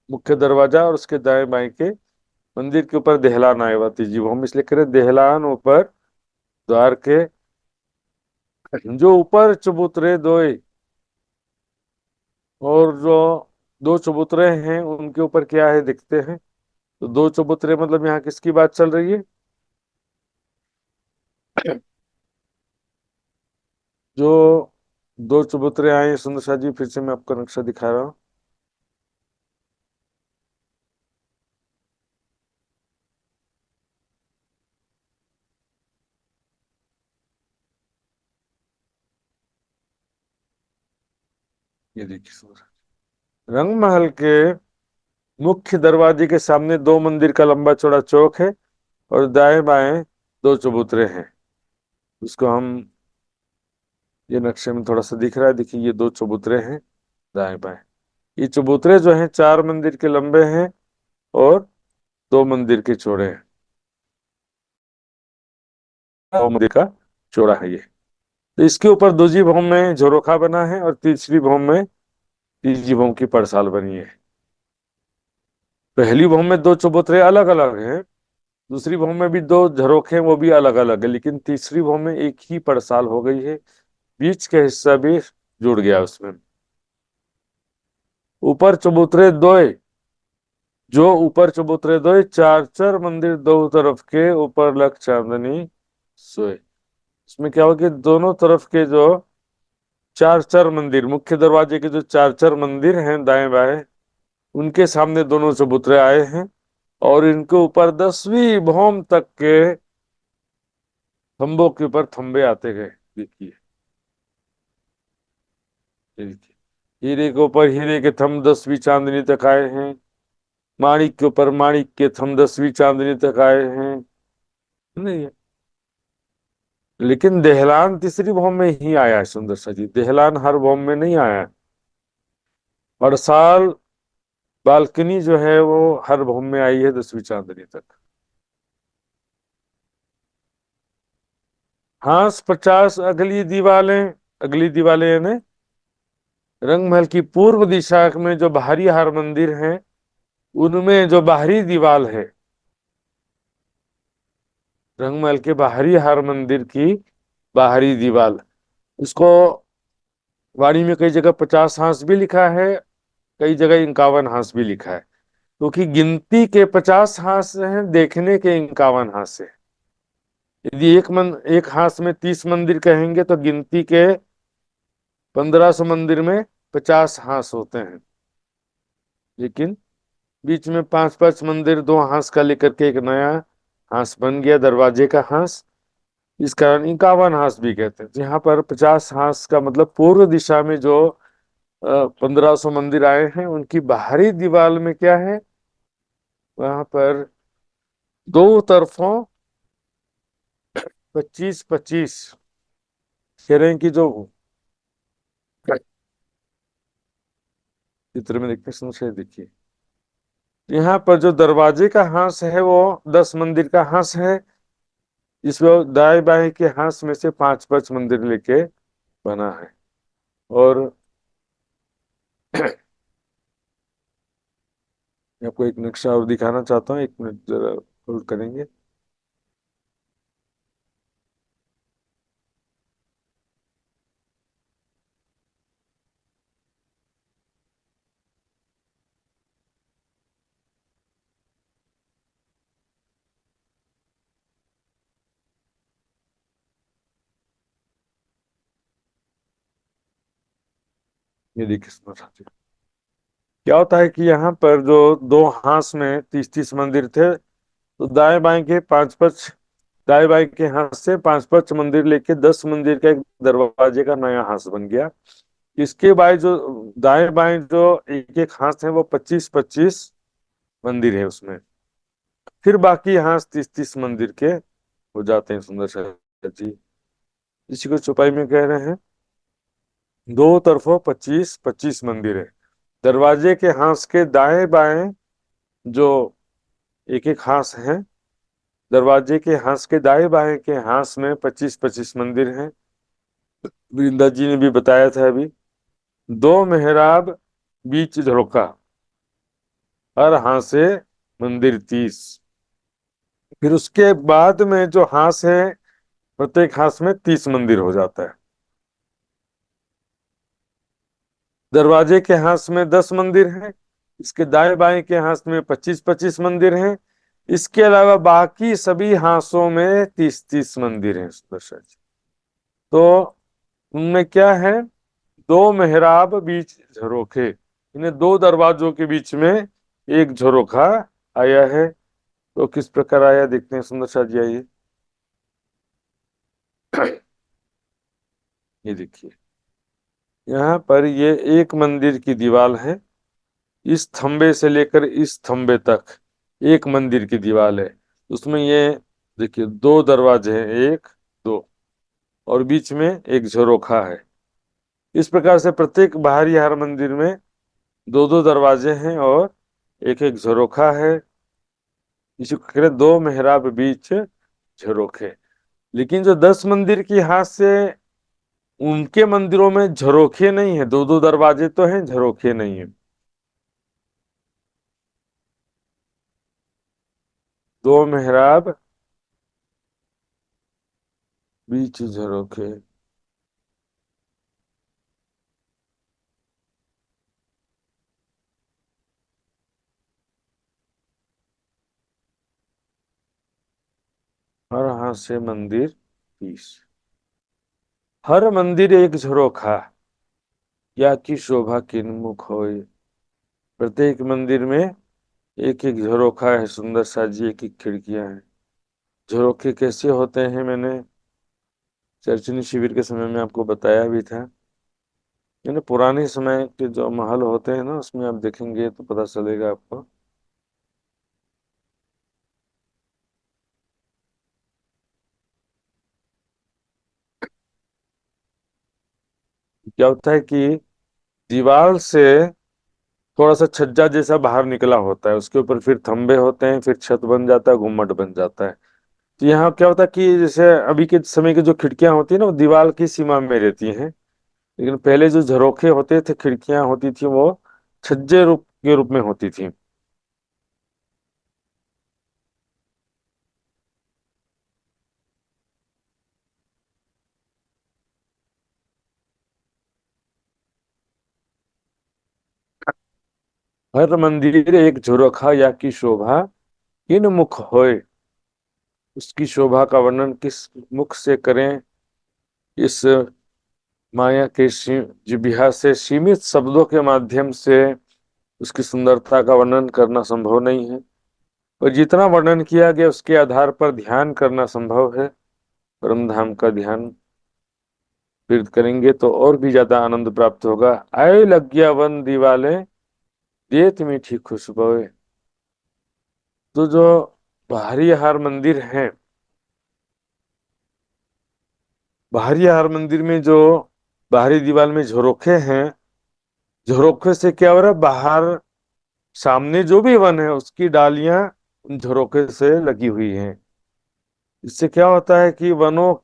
मुख्य दरवाजा और उसके दाएं बाएं के मंदिर के ऊपर देहलान आया हुआ तीजी भौम, इसलिए कह रहे देहलान ऊपर द्वार के। जो ऊपर चबूतरे दो और जो 2 चबूतरे हैं उनके ऊपर क्या है दिखते हैं। तो दो चबूतरे मतलब यहाँ किसकी बात चल रही है? जो दो चबूतरे आए हैं, सुंदर शाह जी फिर से मैं आपको नक्शा दिखा रहा हूँ। ये देखिए सुंदर रंग महल के मुख्य दरवाजे के सामने दो मंदिर का लंबा चौड़ा चौक है और दाएं बाएं दो चबूतरे हैं। उसको हम, ये नक्शे में थोड़ा सा दिख रहा है, देखिए ये दो चबूतरे हैं दाएं बाएं। ये चबूतरे जो हैं 4 मंदिर के लंबे हैं और 2 मंदिर के चौड़े हैं। 2 मंदिर का चौड़ा है ये। तो इसके ऊपर दूसरी भौम में झरोखा बना है और तीसरी भौम की पड़साल बनी है। पहली भौम में दो चबूतरे अलग अलग हैं, दूसरी भौम में भी दो झरोखे हैं, वो भी अलग अलग है, लेकिन तीसरी भौम में एक ही पड़साल हो गई है, बीच का हिस्सा भी जुड़ गया उसमें। ऊपर चबूतरे दोय जो ऊपर चबूतरे दोय चार चार मंदिर दो तरफ के ऊपर लग चांदनी सोए। इसमें क्या हो कि दोनों तरफ के जो चार चार मंदिर, मुख्य दरवाजे के जो चार चार मंदिर हैं दाएं बाएं, उनके सामने दोनों चबूतरे आए हैं और इनके ऊपर 10वीं भौम तक के थंबों के ऊपर थंबे आते गए। देखिए ये देखिए, हीरे के ऊपर हीरे के थंब 10वीं चांदनी तक आए हैं, माणिक के ऊपर माणिक के थंब 10वीं चांदनी तक आए हैं। नहीं, लेकिन देहलान तीसरी भौम में ही आया है सुंदर सा जी, देहलान हर भौम में नहीं आया। और साल बालकनी जो है वो हर भौम में आई है 10वीं चांदनी तक। हांस 50 अगली दीवालें यानी रंगमहल की पूर्व दिशा में जो बाहरी हार मंदिर हैं, उनमें जो बाहरी दीवाल है, रंगमहल के बाहरी हार मंदिर की बाहरी दीवाल, उसको वाणी में कई जगह 50 हांस भी लिखा है, कई जगह 51 हांस भी लिखा है, क्योंकि गिनती के 50 हांस हैं, देखने के 51 हांस है। यदि एक हांस में 30 मंदिर कहेंगे तो गिनती के 1500 मंदिर में 50 हांस होते हैं, लेकिन बीच में 5-5 मंदिर 2 हांस का लेकर के एक नया हांस बन गया, दरवाजे का हांस। इस कारण 51 हांस भी कहते हैं। यहाँ पर 50 हांस का मतलब पूर्व दिशा में जो 1500 मंदिर आए हैं, उनकी बाहरी दीवार में क्या है, वहां पर दो तरफों 25-25 शेरें की जो चित्र में देखते हैं, देखिए यहाँ पर जो दरवाजे का हांस है वो 10 मंदिर का हांस है, इसमें दाएं बाएं के हांस में से 5-5 मंदिर लेके बना है। और मैं आपको एक नक्शा और दिखाना चाहता हूँ, 1 मिनट जरा होल्ड करेंगे। ये देखिए सुनो साथियों, क्या होता है कि यहाँ पर जो 2 हांस में 30-30 मंदिर थे, तो दाएं बाएं के हाथ से 5-5 मंदिर लेके 10 मंदिर का एक दरवाजे का नया हांस बन गया। इसके बाद जो दाएं बाएं जो एक एक हांस है वो 25-25 मंदिर है उसमें, फिर बाकी हांस 30-30 मंदिर के हो जाते हैं सुंदर शहर जी। इसी को चौपाई में कह रहे हैं, दो तरफों 25-25 मंदिर है। दरवाजे के हांस के दाएं बाएं जो एक एक हांस है, दरवाजे के हांस के दाएं बाएं के हांस में 25-25 मंदिर हैं। वृंदा जी ने भी बताया था अभी, 2 मेहराब बीच झरोका, हर हांसे मंदिर 30। फिर उसके बाद में जो हांस है, प्रत्येक हांस में 30 मंदिर हो जाता है। दरवाजे के हांस में 10 मंदिर हैं, इसके दाएं बाएं के हाथ में 25-25 मंदिर हैं। इसके अलावा बाकी सभी हाथों में 30-30 मंदिर हैं सुदर्शन जी। तो उनमें क्या है, दो मेहराब बीच झरोखे, इन्हें दो दरवाजों के बीच में एक झरोखा आया है। तो किस प्रकार आया देखते हैं सुंदर शाह जी, आइए। ये देखिए, यहाँ पर ये एक मंदिर की दीवार है, इस थंबे से लेकर इस थंबे तक एक मंदिर की दीवार है। उसमें ये देखिए दो दरवाजे हैं, एक दो, और बीच में एक झरोखा है। इस प्रकार से प्रत्येक बाहरी हर मंदिर में दो दो दरवाजे हैं और एक एक झरोखा है। इसी को कह रहे दो मेहराब बीच झरोखे। लेकिन जो 10 मंदिर की हाथ से, उनके मंदिरों में झरोखे नहीं है, दो दो दरवाजे तो हैं, झरोखे नहीं है। दो मेहराब बीच झरोखे। हर हाथ से मंदिर 30, हर मंदिर एक झरोखा, या की शोभा किन्मुख होए। प्रत्येक मंदिर में एक एक झरोखा है सुंदर सा जी, एक एक खिड़कियां हैं। झरोखे कैसे होते हैं मैंने चर्चनी शिविर के समय में आपको बताया भी था। यानी पुराने समय के जो महल होते हैं ना, उसमें आप देखेंगे तो पता चलेगा आपको। क्या होता है कि दीवार से थोड़ा सा छज्जा जैसा बाहर निकला होता है, उसके ऊपर फिर थंबे होते हैं, फिर छत बन जाता है, गुम्मट बन जाता है। तो यहाँ क्या होता है कि जैसे अभी के समय की जो खिड़कियां होती है ना, वो दीवार की सीमा में रहती हैं। लेकिन पहले जो झरोखे होते थे, खिड़कियां होती थी, वो छज्जे रूप के रूप में होती थी। हर मंदिर एक झरोखा, या की शोभा किन मुख होए। उसकी शोभा का वर्णन किस मुख से करें। इस माया के जिह्वा से सीमित शब्दों के माध्यम से उसकी सुंदरता का वर्णन करना संभव नहीं है। और जितना वर्णन किया गया उसके आधार पर ध्यान करना संभव है। परम धाम का ध्यान फिर करेंगे तो और भी ज्यादा आनंद प्राप्त होगा। आए लग गया वन दिवाले, देत मीठी खुशबू। तो जो बाहरी हार मंदिर है, बाहरी हार मंदिर में जो बाहरी दीवार में झरोखे हैं, झरोखे से क्या हो रहा है, बाहर सामने जो भी वन है उसकी डालियां उन झरोखे से लगी हुई हैं। इससे क्या होता है कि वनों,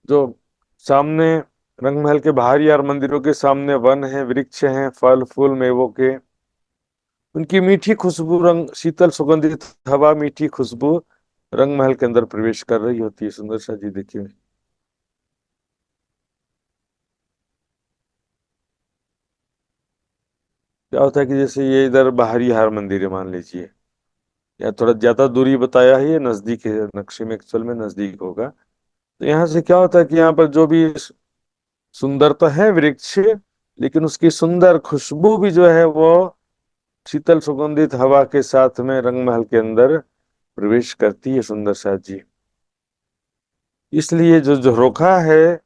जो सामने रंग महल के बाहरी यार मंदिरों के सामने वन है, वृक्ष हैं, फल फूल मेवों के, उनकी मीठी खुशबू, रंग शीतल सुगंधित हवा, मीठी खुशबू रंग महल के अंदर प्रवेश कर रही होती है। सुंदर सा जी देखिए, क्या होता है कि जैसे ये इधर बाहरी हार मंदिर है मान लीजिए, या थोड़ा ज्यादा दूरी बताया है, ये नजदीक है, नक्शे में एक्चुअल में नजदीक होगा। तो यहाँ से क्या होता है कि यहाँ पर जो भी सुंदर तो है वृक्ष, लेकिन उसकी सुंदर खुशबू भी जो है वो शीतल सुगंधित हवा के साथ में रंग महल के अंदर प्रवेश करती है। सुंदर सा जी, इसलिए जो झरोखा है,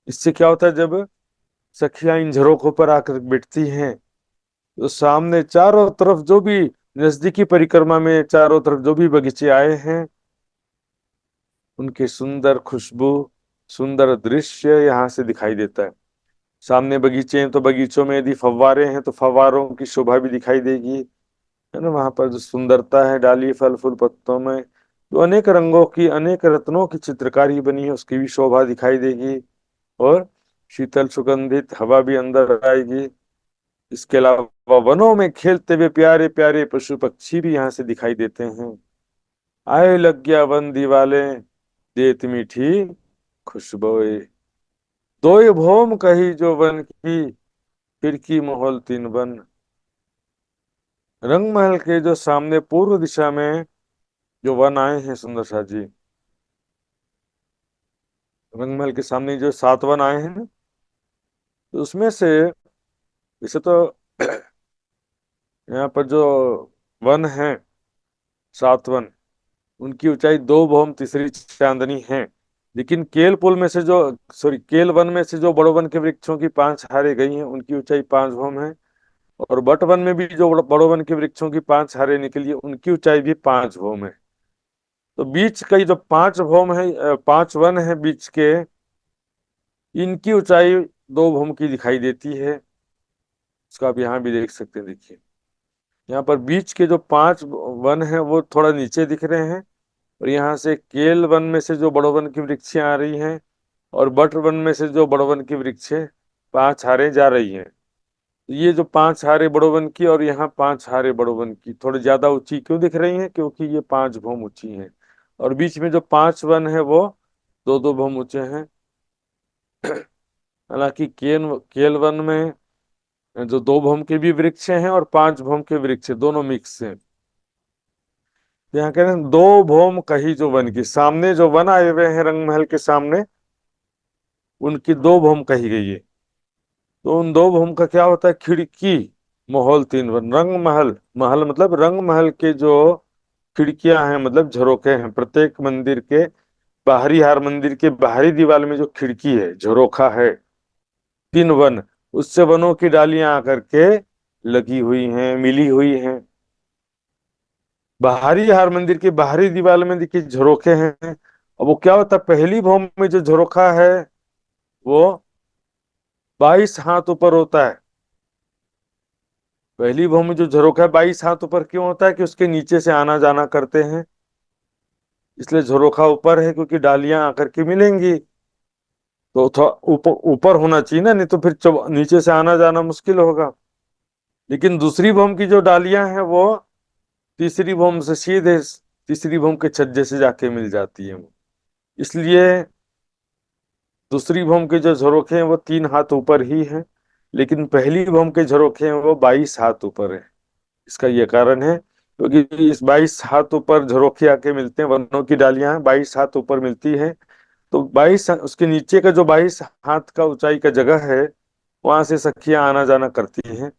इससे क्या होता है, जब सखियां इन झरोखों पर आकर बैठती हैं तो सामने चारों तरफ जो भी नजदीकी परिक्रमा में चारों तरफ जो भी बगीचे आए हैं, उनके सुंदर खुशबू, सुंदर दृश्य यहाँ से दिखाई देता है। सामने बगीचे हैं तो बगीचों में यदि फव्वारे हैं तो फव्वारों की शोभा भी दिखाई देगी, है ना। वहां पर जो सुंदरता है डाली फल फूल पत्तों में, जो अनेक रंगों की, अनेक रत्नों की चित्रकारी बनी है, उसकी भी शोभा दिखाई देगी। और शीतल सुगंधित हवा भी अंदर आएगी। इसके अलावा वनों में खेलते हुए प्यारे प्यारे पशु पक्षी भी यहाँ से दिखाई देते हैं। आए लग गया वन दिवाले, देत मीठी खुशबोए। दोय भौम कही जो वन की, खिड़की मोहल तीन बन। रंग महल के जो सामने पूर्व दिशा में जो वन आए हैं सुंदर शाह जी, रंग महल के सामने जो 7 वन आए हैं, तो उसमें से वैसे तो यहाँ पर जो वन है 7 वन, उनकी ऊंचाई 2 भौम तीसरी चांदनी है। लेकिन केल पुल में से जो केल वन में से जो बड़ो वन के वृक्षों की 5 हारे गई हैं, उनकी ऊंचाई 5 भौम है। और बट वन में भी जो बड़ो वन के वृक्षों की 5 हारे निकली है, उनकी ऊंचाई भी 5 भौम है। तो बीच का ये जो 5 भौम है, 5 वन है बीच के, इनकी ऊंचाई 2 भौम की दिखाई देती है। इसको आप यहाँ भी देख सकते हैं, देखिए यहाँ पर बीच के जो 5 वन है वो थोड़ा नीचे दिख रहे हैं, और यहाँ से केल वन में से जो बड़ो वन की वृक्षें आ रही हैं, और बट वन में से जो बड़ो वन की वृक्षें 5 हारे जा रही हैं। तो ये जो 5 हारे बड़ो वन की और यहाँ 5 हारे बड़ो वन की थोड़ी ज्यादा ऊंची क्यों दिख रही हैं? क्योंकि ये 5 भौम ऊंची हैं, और बीच में जो 5 वन है वो 2-2 भौम ऊंचे हैं। हालांकि केल वन में जो 2 भौम के भी वृक्ष हैं और 5 भौम के वृक्ष दोनों मिक्स हैं। यहाँ कह रहे हैं 2 भौम कही जो वन की, सामने जो वन आए हुए हैं रंग महल के सामने, उनकी 2 भौम कही गई है। तो उन 2 भौम का क्या होता है? खिड़की माहौल 3 वन। रंग महल, महल मतलब रंग महल के जो खिड़कियां हैं, मतलब झरोखे हैं, प्रत्येक मंदिर के बाहरी, हर मंदिर के बाहरी दीवार में जो खिड़की है, झरोखा है, 3 वन, उससे वनों की डालियां आकर के लगी हुई हैं, मिली हुई हैं। बाहरी हर मंदिर के बाहरी दीवार में देखिए झरोखे हैं। अब वो क्या होता है? पहली भौम में जो झरोखा है वो 22 हाथ ऊपर होता है। पहली भौम में जो झरोखा है 22 हाथ ऊपर क्यों होता है? कि उसके नीचे से आना जाना करते हैं, इसलिए झरोखा ऊपर है, क्योंकि डालियां आकर के मिलेंगी। तो थोड़ा ऊपर ऊपर होना चाहिए ना, नहीं तो फिर नीचे से आना जाना मुश्किल होगा। लेकिन दूसरी भौम की जो डालियां हैं वो तीसरी भौम से सीधे तीसरी भौम के छज्जे से जाके मिल जाती है। इसलिए दूसरी भौम के जो झरोखे हैं वो 3 हाथ ऊपर ही हैं, लेकिन पहली भौम के झरोखे हैं वो 22 हाथ ऊपर है। इसका ये कारण है क्योंकि इस 22 हाथ ऊपर झरोखे आके मिलते हैं, वनों की डालियां 22 हाथ ऊपर मिलती है। तो 22 उसके नीचे का जो 22 हाथ का ऊंचाई का जगह है, वहां से सखियां आना जाना करती हैं,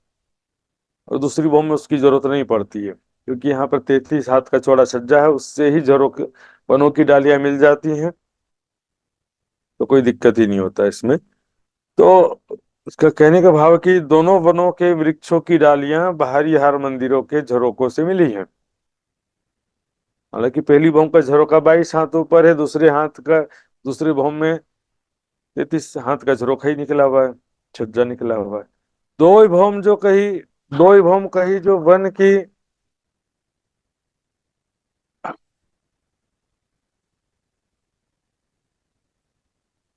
और दूसरी भौम में उसकी जरूरत नहीं पड़ती है, क्योंकि यहाँ पर 33 हाथ का चौड़ा छज्जा है, उससे ही झरोखे वनों की डालियां मिल जाती हैं। तो कोई दिक्कत ही नहीं होता इसमें। तो उसका कहने का भाव है कि दोनों वनों के वृक्षों की डालियां बाहरी हार मंदिरों के झरोकों से मिली हैं। हालांकि पहली भौम का झरोका 22 हाथ ऊपर है, दूसरे भौम में 33 हाथ का झरोखा ही निकला हुआ है, छज्जा निकला हुआ है। दो ही भौम जो कही, दो ही भौम कही जो वन की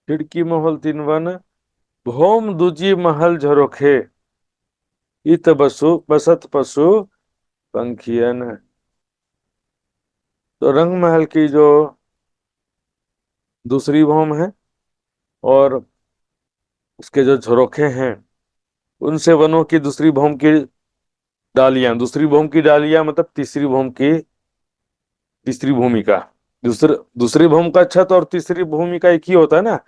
खिड़की महल 3 वन, भौम दूजी महल झरोखे, इत बसु बसत पशु पंखियन। तो रंग महल की जो दूसरी भौम है और उसके जो झरोखे हैं, उनसे वनों की दूसरी भौम की डालियां, दूसरी भौम की डालियां मतलब तीसरी भौम की तीसरी भूमिका, दूसरी भौम का छत और तीसरी भूमिका एक ही होता है ना।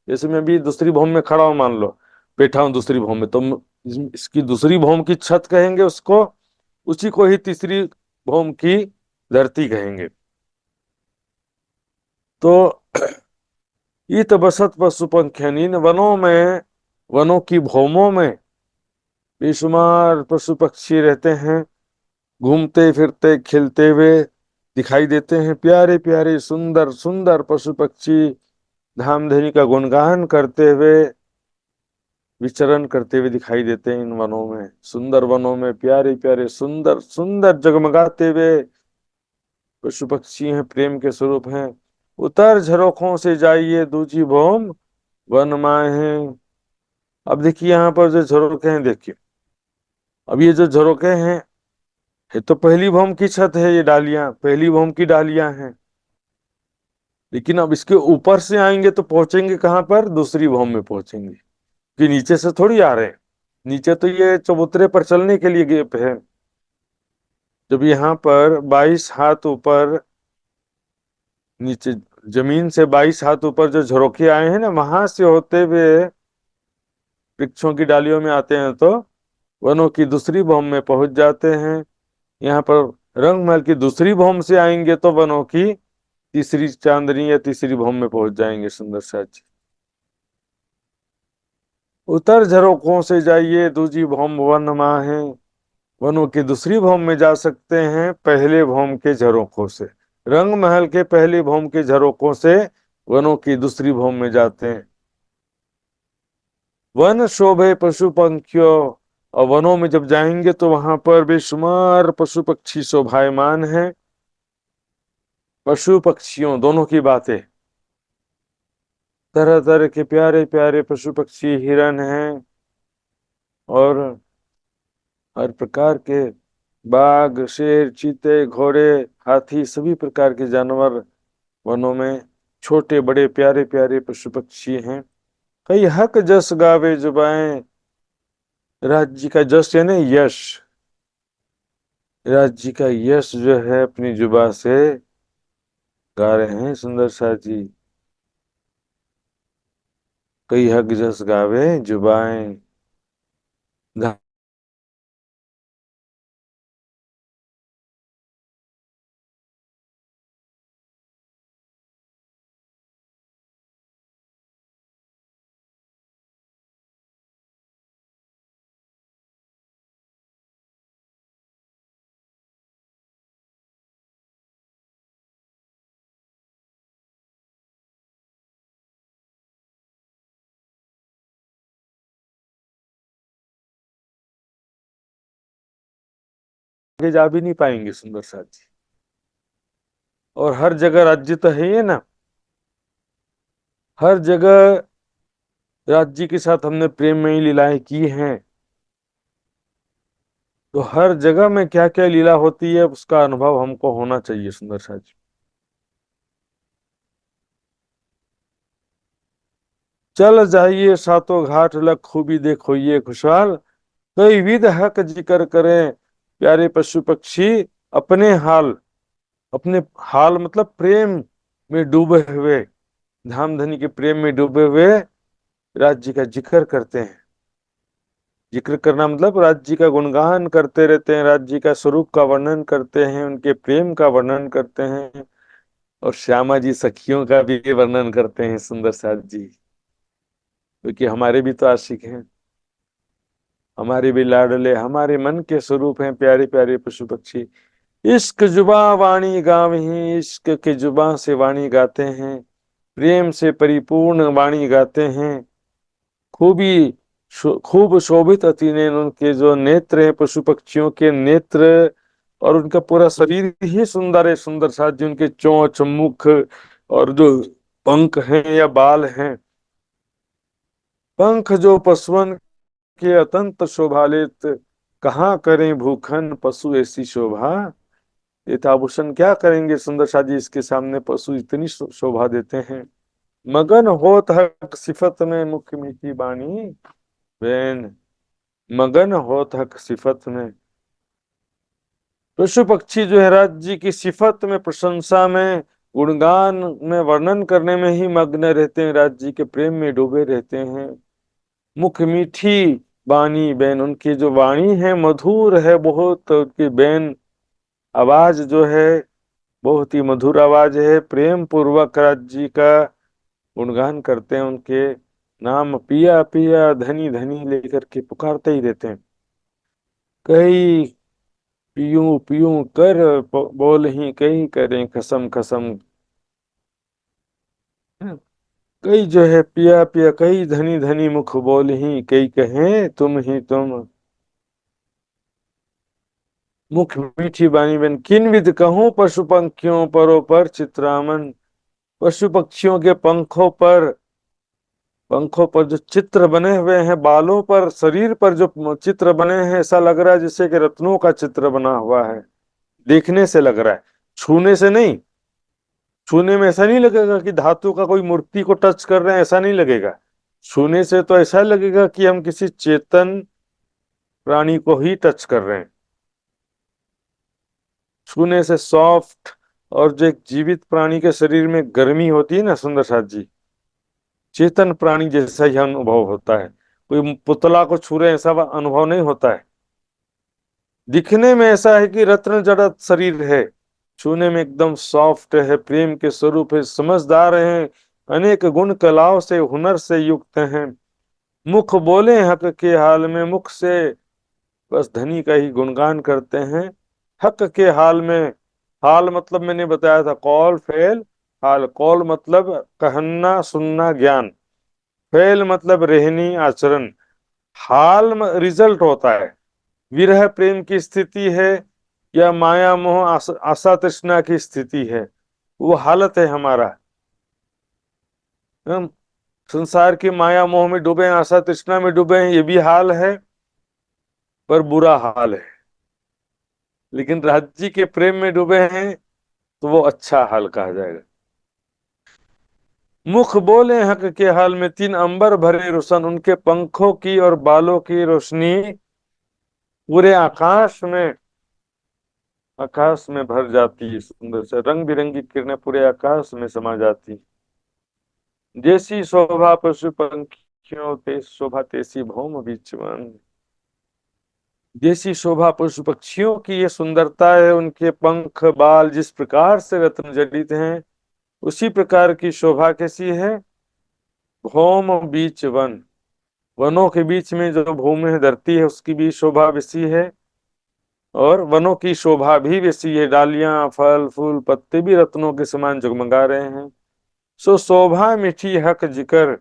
जैसे मैं भी दूसरी भौम में खड़ा हूं, मान लो बैठा हूं दूसरी भौम में, तो इसकी दूसरी भौम की छत कहेंगे उसको, उसी को ही तीसरी भौम की धरती कहेंगे। तो इत बसत पशु पंखियन, वनों की भौमों में बेशुमार पशु पक्षी रहते हैं, घूमते फिरते खिलते हुए दिखाई देते हैं। प्यारे प्यारे सुंदर सुंदर पशु पक्षी धामधनी का गुणगान करते हुए विचरण करते हुए दिखाई देते हैं इन वनों में। सुंदर वनों में प्यारे प्यारे सुंदर सुंदर जगमगाते हुए पशु पक्षी हैं, प्रेम के स्वरूप हैं। उतर झरोखों से जाइए दूजी भौम वन माए हैं। अब देखिए यहाँ पर जो झरोखे हैं, देखिए अब ये जो झरोखे हैं, ये तो पहली भौम की छत है, ये डालियां पहली भौम की डालियां हैं। लेकिन अब इसके ऊपर से आएंगे तो पहुंचेंगे कहाँ पर? दूसरी भौम में पहुंचेंगे, कि नीचे से थोड़ी आ रहे हैं। नीचे तो ये चबूतरे पर चलने के लिए गेप है, जब यहाँ पर 22 हाथ ऊपर नीचे जमीन से 22 हाथ ऊपर जो झरोखे आए हैं ना, वहां से होते हुए वृक्षों की डालियों में आते हैं तो वनों की दूसरी भौम में पहुंच जाते हैं। यहाँ पर रंगमहल की दूसरी भौम से आएंगे तो वनों की तीसरी चांदनी या तीसरी भौम में पहुंच जाएंगे। सुंदर साज जी, उतर झरोखों से जाइए दूजी भौम वन माहे, वनों की दूसरी भौम में जा सकते हैं पहले भौम के झरोखों से। रंग महल के पहले भौम के झरोखों से वनों की दूसरी भौम में जाते हैं। वन शोभे पशु पंखियों, और वनों में जब जाएंगे तो वहां पर बेशुमार पशु पक्षी शोभायमान हैं। पशु पक्षियों दोनों की बातें, तरह तरह के प्यारे प्यारे पशु पक्षी हिरन हैं और हर प्रकार के बाघ शेर चीते घोड़े हाथी सभी प्रकार के जानवर वनों में, छोटे बड़े प्यारे प्यारे पशु पक्षी हैं। कई हक जस गावे जुबाएं, राज्य का जस यानी यश, राज्य का यश जो है अपनी जुबा से गा रहे हैं सुंदर सा जी। कई हक जस गावे जुबाएं, आगे जा भी नहीं पाएंगे सुंदर सा जी। और हर जगह राज्य तो है ही ना, हर जगह राज्य के साथ हमने प्रेममयी लीलाएं की हैं, तो हर जगह में क्या क्या लीला होती है उसका अनुभव हमको होना चाहिए सुंदर सा जी। चल जाइए सातों घाट लग खूबी देखो ये खुशहाल, कई विध हक जिक्र करें प्यारे पशु पक्षी अपने हाल। अपने हाल मतलब प्रेम में डूबे हुए, धाम धनी के प्रेम में डूबे हुए राज्य का जिक्र करते हैं। जिक्र करना मतलब राज्य का गुणगान करते रहते हैं, राज्य का स्वरूप का वर्णन करते हैं, उनके प्रेम का वर्णन करते हैं, और श्यामा जी सखियों का भी वर्णन करते हैं सुंदर साथ जी, क्योंकि हमारे भी तो आशिक हैं, हमारे भी लाडले, हमारे मन के स्वरूप हैं प्यारे प्यारे पशु पक्षी। इश्क जुबा वाणी गावहीं, इश्क के जुबा से वाणी गाते हैं, प्रेम से परिपूर्ण वाणी गाते हैं। खूबी खूब शोभित अति नयन, उनके जो नेत्र हैं पशु पक्षियों के नेत्र, और उनका पूरा शरीर ही सुंदर है सुंदर साथ जी। उनके चोंच मुख और जो पंख हैं या बाल हैं, पंख जो पशुअन के अतंत शोभालित, कहाँ करें भूखन पशु ऐसी शोभा। ये आभूषण क्या करेंगे सुंदर शाह जी, इसके सामने पशु इतनी शोभा देते हैं। मगन होत हक सिफत में मुख मीठी बाणी बैन, मगन होत हक सिफत में, पशु पक्षी जो है राज्य की सिफत में, प्रशंसा में, गुणगान में, वर्णन करने में ही मग्न रहते हैं, राज्य के प्रेम में डूबे रहते हैं। मुख मीठी बानी बैन, उनकी जो वाणी है मधुर है बहुत, उनकी बैन आवाज जो है बहुत ही मधुर आवाज है। प्रेम पूर्वक राज्य का गुणगान करते हैं, उनके नाम पिया पिया धनी धनी लेकर के पुकारते ही रहते हैं। कई पियूं पियूं कर बोल ही कई करें खसम खसम, कई जो है पिया पिया कई धनी धनी मुख बोल ही कई कहें तुम ही तुम, मुख मीठी बानी बन किन विध कहूं पशु पंखियों परों पर चित्रामन, पशु पक्षियों के पंखों पर जो चित्र बने हुए हैं, बालों पर शरीर पर जो चित्र बने हैं, ऐसा लग रहा है जैसे कि रत्नों का चित्र बना हुआ है। देखने से लग रहा है, छूने से नहीं। छूने में ऐसा नहीं लगेगा कि धातु का कोई मूर्ति को टच कर रहे हैं, ऐसा नहीं लगेगा। छूने से तो ऐसा लगेगा कि हम किसी चेतन प्राणी को ही टच कर रहे हैं। छूने से सॉफ्ट, और जो एक जीवित प्राणी के शरीर में गर्मी होती है ना सुंदर साथ जी, चेतन प्राणी जैसा ही अनुभव होता है। कोई पुतला को छू रहे ऐसा अनुभव नहीं होता है। दिखने में ऐसा है कि रत्न जड़त शरीर है, छूने में एकदम सॉफ्ट है, प्रेम के स्वरूप है, समझदार हैं, अनेक गुण कलाओं से हुनर से युक्त हैं। मुख बोले हक के हाल में, मुख से बस धनी का ही गुणगान करते हैं। हक के हाल में, हाल मतलब मैंने बताया था कौल फेल हाल। कौल मतलब कहना सुनना ज्ञान, फेल मतलब रहनी आचरण, हाल रिजल्ट होता है। विरह प्रेम की स्थिति है या माया मोह आशा तृष्णा की स्थिति है, वो हालत है हमारा। हम संसार की माया मोह में डूबे हैं, आशा तृष्णा में डूबे हैं, ये भी हाल है, पर बुरा हाल है। लेकिन राज्य के प्रेम में डूबे हैं तो वो अच्छा हाल कहा जाएगा। मुख बोले हक के हाल में, तीन अंबर भरे रोशन, उनके पंखों की और बालों की रोशनी पूरे आकाश में भर जाती है। सुंदर से रंग बिरंगी किरणें पूरे आकाश में समा जाती। जैसी शोभा पशु पंखियों ते शोभा, तैसी भौम बीचवन। जैसी शोभा पशु पक्षियों की ये सुंदरता है, उनके पंख बाल जिस प्रकार से रत्न जड़ित हैं, उसी प्रकार की शोभा कैसी है? भौम बीच वन, वनों के बीच में जो भूमि है, धरती है, उसकी भी शोभा वैसी है, और वनों की शोभा भी वैसी है। डालियां, फल फूल, पत्ते भी रत्नों के समान जगमगा रहे हैं। सो शोभा मीठी हक जिकर,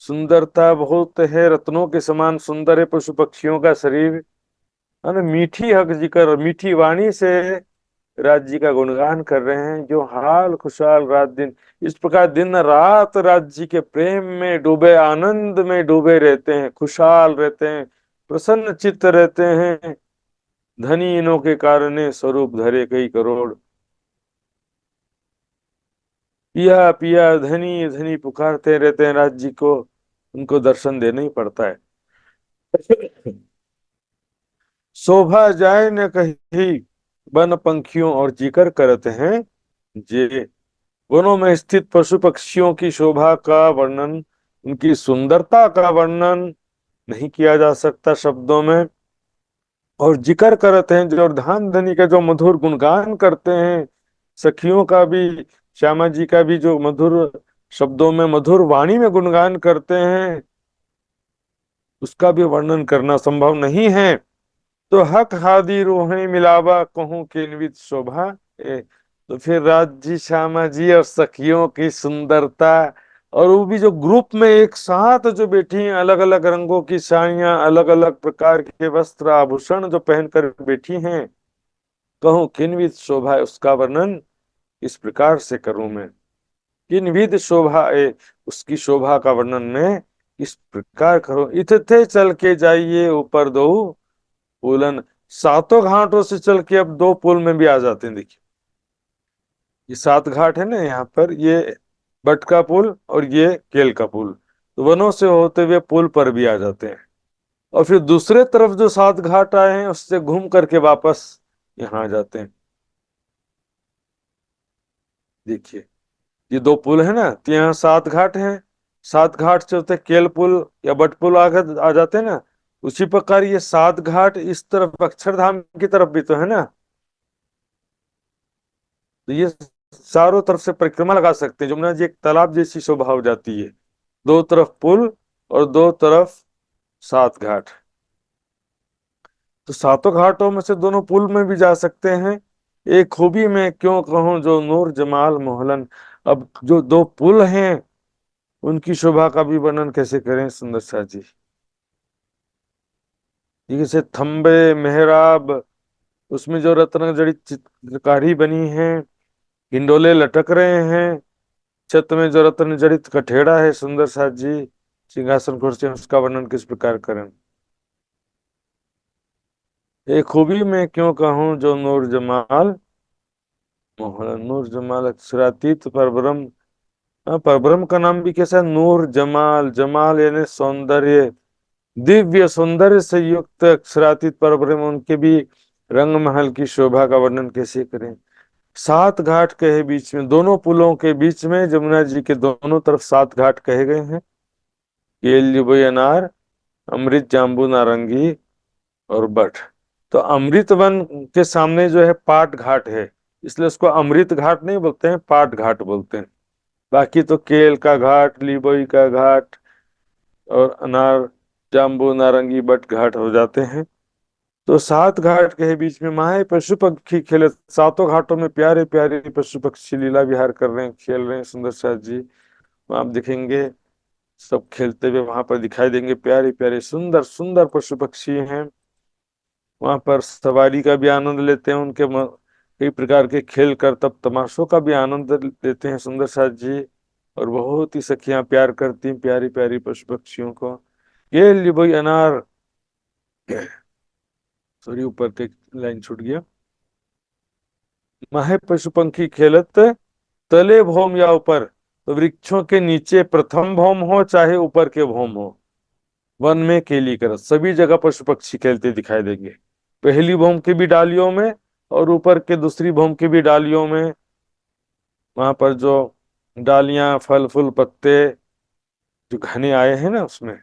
सुंदरता बहुत है, रत्नों के समान सुंदर है पशु पक्षियों का शरीर, है ना। मीठी हक जिकर, मीठी वाणी से राज्य का गुणगान कर रहे हैं, जो हाल खुशहाल रात दिन, इस प्रकार दिन रात राज्य के प्रेम में डूबे, आनंद में डूबे रहते हैं, खुशहाल रहते हैं, प्रसन्न चित्त रहते हैं। धनी इनों के कारण स्वरूप धरे कई करोड़। पिया पिया धनी धनी पुकारते रहते हैं राज्य को, उनको दर्शन देना ही पड़ता है। शोभा जाए न कहीं वन पंखियों और जिक्र करते हैं जे, वनों में स्थित पशु पक्षियों की शोभा का वर्णन, उनकी सुंदरता का वर्णन नहीं किया जा सकता शब्दों में। और जिक्र करते हैं जो धान धनी का जो मधुर गुणगान करते हैं, सखियों का भी, श्यामा जी का भी जो मधुर शब्दों में, मधुर वाणी में गुणगान करते हैं, उसका भी वर्णन करना संभव नहीं है। तो हक हादी रोहे मिलावा कहूं किन्वित शोभा तो फिर राज जी, श्यामा जी और सखियों की सुंदरता, और वो भी जो ग्रुप में एक साथ जो बैठी हैं, अलग अलग रंगों की साड़ियां, अलग अलग प्रकार के वस्त्र आभूषण जो पहनकर बैठी हैं, कहूं किन्वित शोभा, उसका वर्णन इस प्रकार से करूं मैं। किन्वित शोभा उसकी शोभा का वर्णन मैं इस प्रकार करूं। इतने चल के जाइए ऊपर दो पुलन, सातों घाटों से चल के अब दो पुल में भी आ जाते हैं। देखिए ये 7 घाट है ना यहाँ पर, ये बट का पुल और ये केल का पुल, तो वनों से होते हुए पुल पर भी आ जाते हैं। और फिर दूसरे तरफ जो 7 घाट आए हैं उससे घूम करके वापस यहाँ आ जाते हैं। देखिए ये 2 पुल है ना, तो यहाँ 7 घाट हैं, 7 घाट से होते केल पुल या बट पुल आकर आ जाते हैं ना। उसी प्रकार ये 7 घाट इस तरफ अक्षरधाम की तरफ भी तो है ना, तो ये चारों तरफ से परिक्रमा लगा सकते हैं। जमुना जी एक तालाब जैसी शोभा हो जाती है, 2 तरफ पुल और 2 तरफ 7 घाट। तो 7 घाटों में से दोनों पुल में भी जा सकते हैं। एक खूबी में क्यों कहूं जो नूर जमाल मोहलन, अब जो 2 पुल हैं उनकी शोभा का भी वर्णन कैसे करें सुंदर सा जी। जैसे थंबे मेहराब, उसमें जो रत्न जड़ित चित्रकारी बनी है, हिंडोले लटक रहे हैं, छत में जो रत्न जड़ित कठेड़ा है सुंदर सा जी, सिंहासन कुर्सी, उसका वर्णन किस प्रकार करें। एक खूबी में क्यों कहूं जो नूर जमाल मोहन, नूर जमाल अक्षरातीत परब्रह्म। परब्रह्म का नाम भी कैसा है? नूर जमाल, जमाल यानी सौंदर्य, दिव्य सौंदर्य से युक्त अक्षरातीत परब्रह्म, उनके भी रंग महल की शोभा का वर्णन कैसे करें। 7 घाट कहे बीच में, दोनों पुलों के बीच में जमुना जी के दोनों तरफ 7 घाट कहे गए हैं। केल लिबोई अनार, अमृत जाम्बू नारंगी और बट। तो अमृत वन के सामने जो है पाट घाट है, इसलिए उसको अमृत घाट नहीं बोलते हैं, पाट घाट बोलते हैं। बाकी तो केल का घाट, लिबोई का घाट और अनार जाम्बू नारंगी बट घाट हो जाते हैं। तो 7 घाट के बीच में माहे पशु पक्षी खेले, 7 घाटों में प्यारे प्यारे पशु पक्षी लीला विहार कर रहे हैं, खेल रहे हैं। सुंदर साथ जी आप देखेंगे सब खेलते हुए वहां पर दिखाई देंगे, प्यारे प्यारे सुंदर सुंदर पशु पक्षी हैं। वहां पर सवारी का भी आनंद लेते हैं, उनके कई प्रकार के खेल कर तब तमाशों का भी आनंद लेते हैं सुंदर साथ जी। और बहुत ही सखियां प्यार करती हैं प्यारी प्यारी पशु पक्षियों को। ये लिबोई अनार, सॉरी ऊपर के लाइन छूट गया। माहे पशु पंखी खेलत तले भौम या ऊपर, तो वृक्षों के नीचे प्रथम भौम हो चाहे ऊपर के भौम हो, वन में केली करत, सभी जगह पशु पक्षी खेलते दिखाई देंगे। पहली भौम की भी डालियों में और ऊपर के दूसरी भौम की भी डालियों में, वहां पर जो डालियां फल फूल पत्ते जो घने आए हैं ना उसमें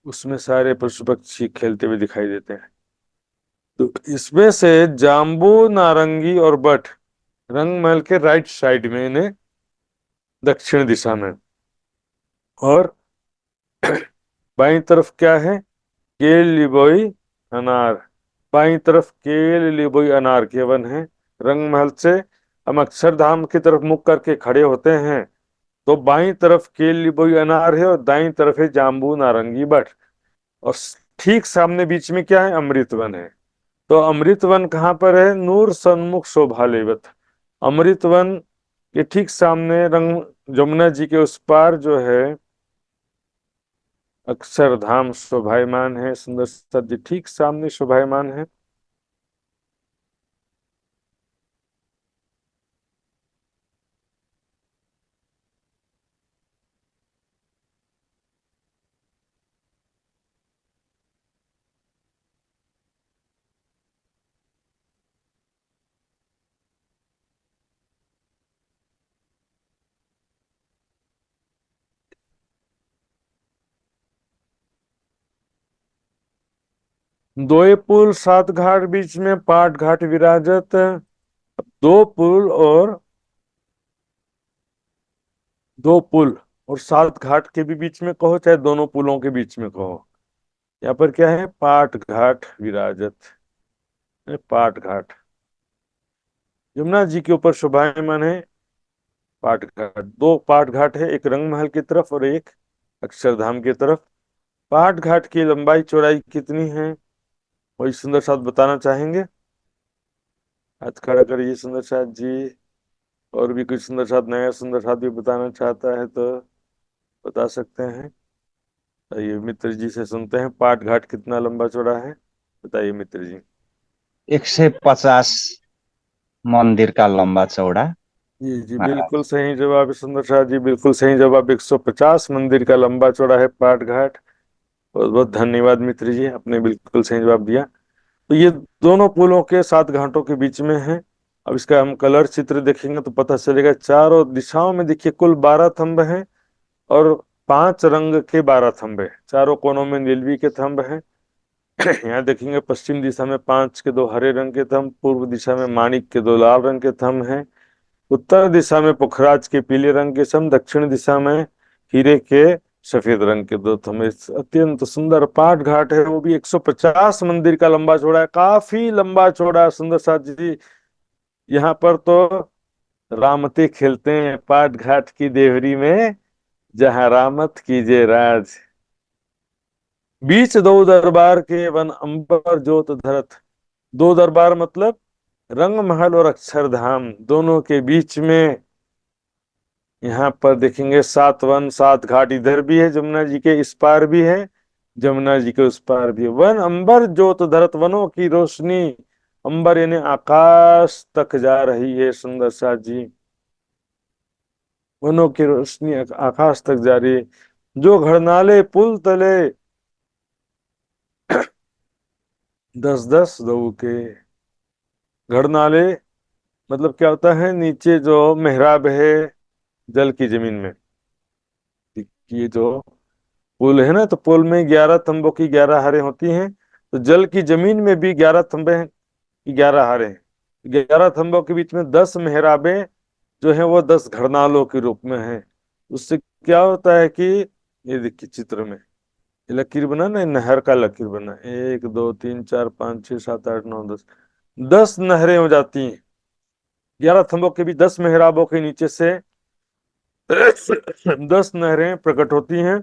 उसमें सारे पशु पक्षी खेलते हुए दिखाई देते हैं। तो इसमें से जाम्बू नारंगी और बट रंग महल के राइट साइड में इन्हें दक्षिण दिशा में, और बाईं तरफ क्या है, केल लिबोई अनार। बाईं तरफ केल लिबोई अनार के वन है। रंग महल से हम अक्षरधाम की तरफ मुख करके खड़े होते हैं तो बाईं तरफ केल लिबोई अनार है और दाईं तरफ है जाम्बू नारंगी बट, और ठीक सामने बीच में क्या है, अमृत वन है। तो अमृत वन कहाँ पर है, नूर सन्मुख शोभा लेवत। अमृत वन के ठीक सामने रंग जमुना जी के उस पार जो है अक्षरधाम शोभायमान है। सुंदर सज्ज ठीक सामने शोभायमान है। दोए पुल 7 घाट बीच में पाट घाट विराजत। दो पुल और 7 घाट के भी बीच में कहो चाहे दोनों पुलों के बीच में कहो, यहाँ पर क्या है, पाट घाट विराजत। पाट घाट यमुना जी के ऊपर शोभायमान है। पाट घाट, 2 पाट घाट है, एक रंग महल की तरफ और एक अक्षरधाम की तरफ। पाट घाट की लंबाई चौड़ाई कितनी है वही सुंदर साथ बताना चाहेंगे। हाथ खड़ा करिए सुंदर साथ जी। और भी कुछ सुंदर साथ नया सुंदर साथ भी बताना चाहता है तो बता सकते हैं। आइए मित्र जी से सुनते हैं, पाट घाट कितना लंबा चौड़ा है, बताइए मित्र जी। 150 मंदिर का लंबा चौड़ा जी जी महाराज। बिल्कुल सही जवाब है सुंदर साथ जी, बिल्कुल सही जवाब। 150 मंदिर का लंबा चौड़ा है पाट घाट। बहुत बहुत धन्यवाद मित्र जी, आपने बिल्कुल सही जवाब दिया। तो ये दोनों पुलों के 7 घाटों के बीच में है। अब इसका हम कलर चित्र देखेंगे तो पता चलेगा। चारों दिशाओं में देखिए कुल 12 थंब हैं और 5 रंग के 12 थंब हैं। चारों कोनों में नीलवी के थंब हैं। यहाँ देखेंगे पश्चिम दिशा में 5 के 2 हरे रंग के थंब, पूर्व दिशा में माणिक के 2 लाल रंग के थंब हैं, उत्तर दिशा में पुखराज के पीले रंग के थंब, दक्षिण दिशा में हीरे के सफेद रंग के 2 थंब। अत्यंत सुंदर पाट घाट है, वो भी 150 मंदिर का लंबा चौड़ा है, काफी लंबा चौड़ा। सुंदर साथ जी यहाँ पर तो रामते खेलते हैं पाट घाट की देवरी में, जहां रामत कीजिए राज। बीच दो दरबार के वन अंबर जोत धरत। 2 दरबार मतलब रंग महल और अक्षरधाम दोनों के बीच में यहाँ पर देखेंगे 7 वन 7 घाट, इधर भी है जमुना जी के इस पार भी है, जमुना जी के उस पार भी है। वन अंबर ज्योत धरत, वनों की रोशनी अंबर यानी आकाश तक जा रही है सुंदर सा जी। वनों की रोशनी आकाश तक जा रही है। जो घड़नाले पुल तले 10 10 दो के घड़ नाले, मतलब क्या होता है, नीचे जो मेहराब है जल की जमीन में, ये जो पुल है ना, तो पुल में 11 तंबों की 11 हारें होती हैं, तो जल की जमीन में भी 11 तंबे की 11 हारें हैं। 11 तंबों के बीच में 10 मेहराबें जो है वो 10 घड़नालों के रूप में है। उससे क्या होता है कि ये देखिए चित्र में ये लकीर बना ना, नहर का लकीर बना, 1 2 3 4 5 6 7 8 9 10, 10 नहरें हो जाती हैं। 11 थंबों के बीच 10 मेहराबों के नीचे से 10 नहरें प्रकट होती हैं।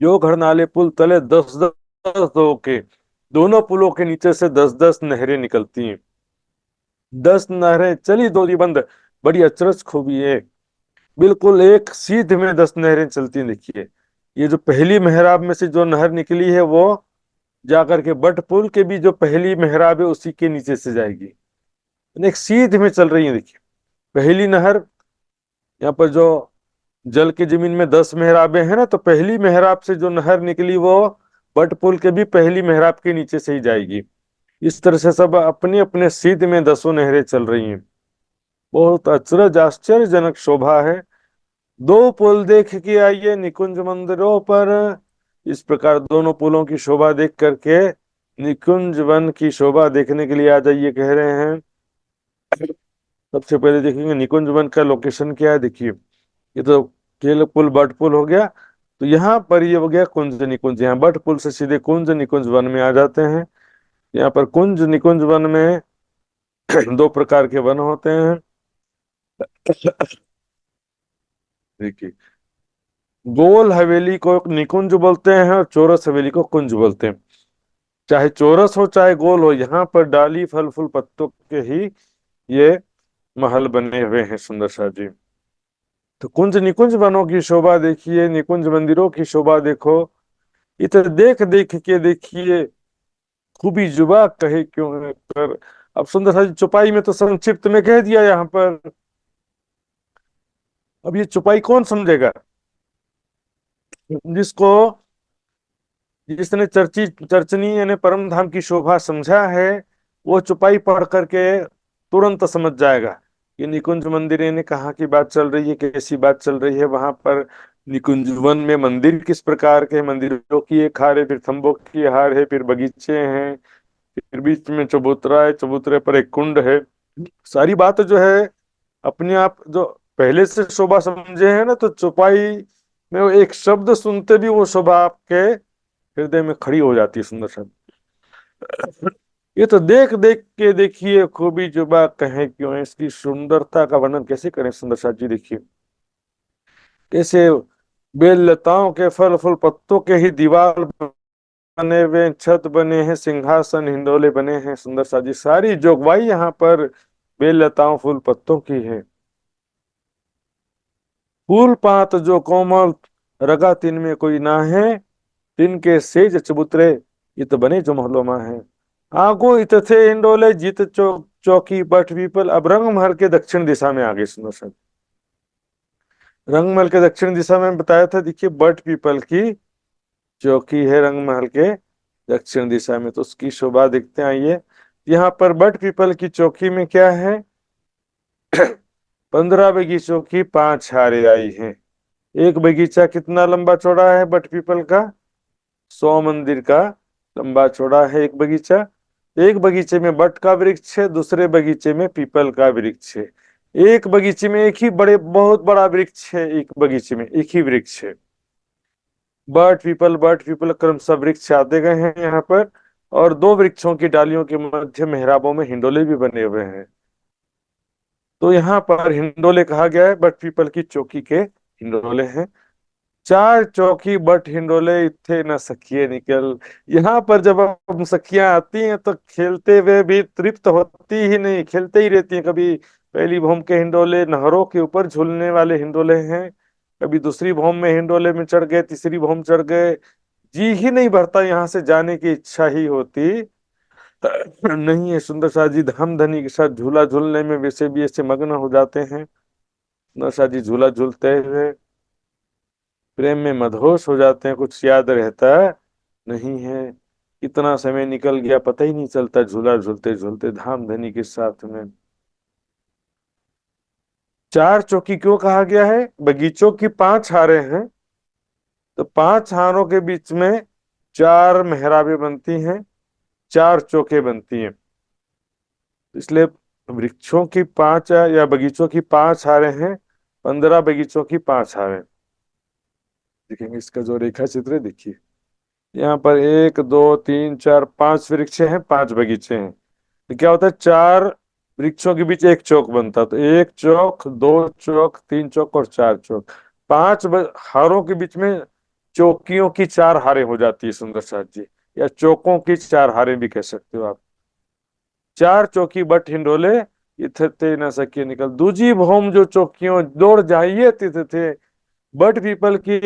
जो घर नाले पुल तले 10 10 दो के दोनों पुलों के नीचे से 10 10 नहरें निकलती हैं। 10 नहरें चली डोली बंद, बड़ी अचरज खूबी है, बिल्कुल एक सीध में 10 नहरें चलती हैं। देखिए ये जो पहली मेहराब में से जो नहर निकली है वो जाकर के बट पुल के भी जो पहली मेहराब है उसी के नीचे से जाएगी, एक सीध में चल रही है। देखिए पहली नहर, यहाँ पर जो जल की जमीन में 10 मेहराबें हैं ना, तो पहली मेहराब से जो नहर निकली वो बट पुल के भी पहली मेहराब के नीचे से ही जाएगी। इस तरह से सब अपने अपने सीध में 10 नहरें चल रही हैं। बहुत अचरज आश्चर्यजनक शोभा है। दो पुल देख के आइए निकुंज मंदिरों पर। इस प्रकार दोनों पुलों की शोभा देख करके निकुंज वन की शोभा देखने के लिए आ जाइए कह रहे हैं। सबसे पहले देखेंगे निकुंज वन का लोकेशन क्या है। देखिए ये तो केल पुल बट पुल हो गया, तो यहाँ पर ये हो गया कुंज निकुंज। यहाँ बट पुल से सीधे कुंज निकुंज वन में आ जाते हैं। यहाँ पर कुंज निकुंज वन में दो प्रकार के वन होते हैं। देखिए गोल हवेली को निकुंज बोलते हैं और चौरस हवेली को कुंज बोलते हैं। चाहे चौरस हो चाहे गोल हो, यहाँ पर डाली फल फूल पत्तों के ही ये महल बने हुए हैं सुंदर सा जी। तो कुंज निकुंज वनों की शोभा देखिए, निकुंज मंदिरों की शोभा देखो, इधर देख देख के देखिए, खूबी जुबा कहे क्यों है पर। अब सुंदर सा जी चौपाई में तो संक्षिप्त में कह दिया यहाँ पर, अब ये चौपाई कौन समझेगा? जिसको जिसने चर्चनी यानी परम धाम की शोभा समझा है वो चौपाई पढ़ करके तुरंत समझ जाएगा कि निकुंज मंदिर यानी कहाँ की बात चल रही है, कैसी बात चल रही है। वहां पर निकुंज वन में मंदिर किस प्रकार के, मंदिरों की एक हार है, फिर थंबों की हार है, फिर बगीचे हैं, फिर बीच में चबूतरा है, चबूतरे पर एक कुंड है। सारी बात जो है अपने आप जो पहले से शोभा समझे हैं ना, तो चौपाई में वो एक शब्द सुनते भी वो शोभा आपके हृदय में खड़ी हो जाती है सुंदर सा। ये तो देख देख के देखिए खूबी जुबा कहे क्यों है, इसकी सुंदरता का वर्णन कैसे करें सुंदर सा जी। देखिए कैसे बेल लताओं के फल फूल पत्तों के ही दीवार बने हुए, छत बने हैं, सिंहासन हिंडोले बने हैं सुंदर सा जी। सारी जोगवाई यहाँ पर बेल लताओं फूल पत्तों की है। फूल पात जो कोमल रगा तिन में कोई ना है, तिनके सेज चबूतरे इत बने जो महलों में है। आगो इत थे इंडोले जीत चौकी बट पीपल। अब रंगमहल के दक्षिण दिशा में आ गए सुंदर सा। रंगमहल के दक्षिण दिशा में बताया था, देखिए बट पीपल की चौकी है रंगमहल के दक्षिण दिशा में, तो उसकी शोभा देखते हैं आइए। यहाँ पर बट पीपल की चौकी में क्या है, 15 बगीचों की 5 हारें आई हैं। एक बगीचा कितना लंबा चौड़ा है बट पीपल का, 100 मंदिर का लंबा चौड़ा है एक बगीचा। एक बगीचे में बट का वृक्ष है, दूसरे बगीचे में पीपल का वृक्ष है। एक बगीचे में एक ही बहुत बड़ा वृक्ष है, एक बगीचे में एक ही वृक्ष है। बट पीपल क्रमशः वृक्ष आते गए हैं यहाँ पर, और दो वृक्षों की डालियों के मध्य मेहराबों में हिंडोले भी बने हुए हैं। तो यहाँ पर हिंडोले कहा गया है, बट पीपल की चौकी के हिंडोले हैं। 4 चौकी बट हिंडोले इत्थे न सखिए निकल। यहाँ पर जब हम सखियां आती हैं तो खेलते हुए भी तृप्त होती ही नहीं, खेलते ही रहती हैं। कभी पहली भूम के हिंडोले नहरों के ऊपर झूलने वाले हिंडोले हैं, कभी दूसरी भूम में हिंडोले में चढ़ गए, तीसरी भूम चढ़ गए। जी ही नहीं भरता, यहाँ से जाने की इच्छा ही होती नहीं है। सुंदर शाह जी धाम धनी के साथ झूला झूलने में वैसे भी ऐसे मग्न हो जाते हैं। सुंदर शाह जी झूला झूलते हुए प्रेम में मदहोश हो जाते हैं, कुछ याद रहता है नहीं है। कितना समय निकल गया पता ही नहीं चलता, झूला झूलते झूलते धाम धनी के साथ में। चार चौकी क्यों कहा गया है? बगीचों की पांच हारें हैं, तो पांच हारों के बीच में चार मेहराबें बनती हैं, चार चौके बनती हैं। इसलिए वृक्षों की पांच या बगीचों की पांच हारें हैं, 15 बगीचों की पांच हारें। देखेंगे इसका जो रेखा चित्र है, देखिए यहाँ पर एक दो तीन चार पांच वृक्ष हैं, पांच बगीचे हैं। तो क्या होता है, चार वृक्षों के बीच एक चौक बनता है। तो एक चौक, दो चौक, तीन चौक और चार चौक। हारों के बीच में चौकियों की चार हारें हो जाती है सुंदर साथ जी, या चौकों की चार हारें भी कह सकते हो आप। चार चौकी बट हिंडोले इथे न सके निकल, दूजी भौम जो चौकियों दौड़ जाइए तिथे थे। बट पीपल की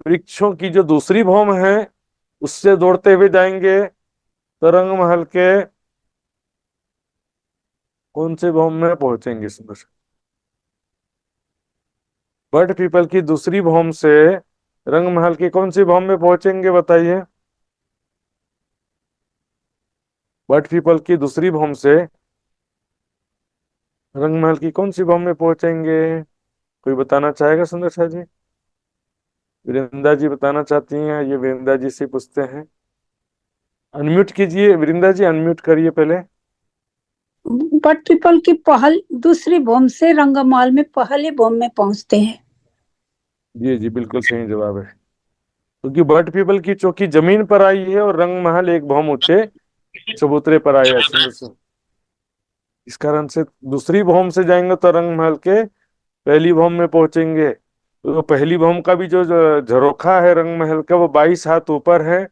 वृक्षों की जो दूसरी भौम है, उससे दौड़ते हुए जाएंगे तो रंग महल के कौन से भौम में पहुंचेंगे सुंदर? बट पीपल की दूसरी भौम से रंग महल की कौन सी भौम में पहुंचेंगे बताइए? बट पीपल की दूसरी भौम से रंग महल की कौन सी भौम में पहुंचेंगे? कोई बताना चाहेगा सुंदर शाह जी? वृंदा जी बताना चाहती हैं? ये वृंदा जी से पूछते हैं। अनम्यूट कीजिए वृंदा जी, अनम्यूट करिए पहले। बट पीपल की पहल दूसरी भूम से रंगमहल में पहले भूम में पहुंचते हैं। जी जी बिल्कुल सही जवाब है, क्योंकि बट पीपल की चौकी जमीन पर आई है और रंग महल एक भौम ऊंचे चबूतरे पर आया है सुंदर से। इस कारण से दूसरी भौम से जाएंगे तो रंग महल के पहली भौम में पहुंचेंगे। तो पहली भौम का भी जो झरोखा है रंग महल का, वो 22 हाथ ऊपर है।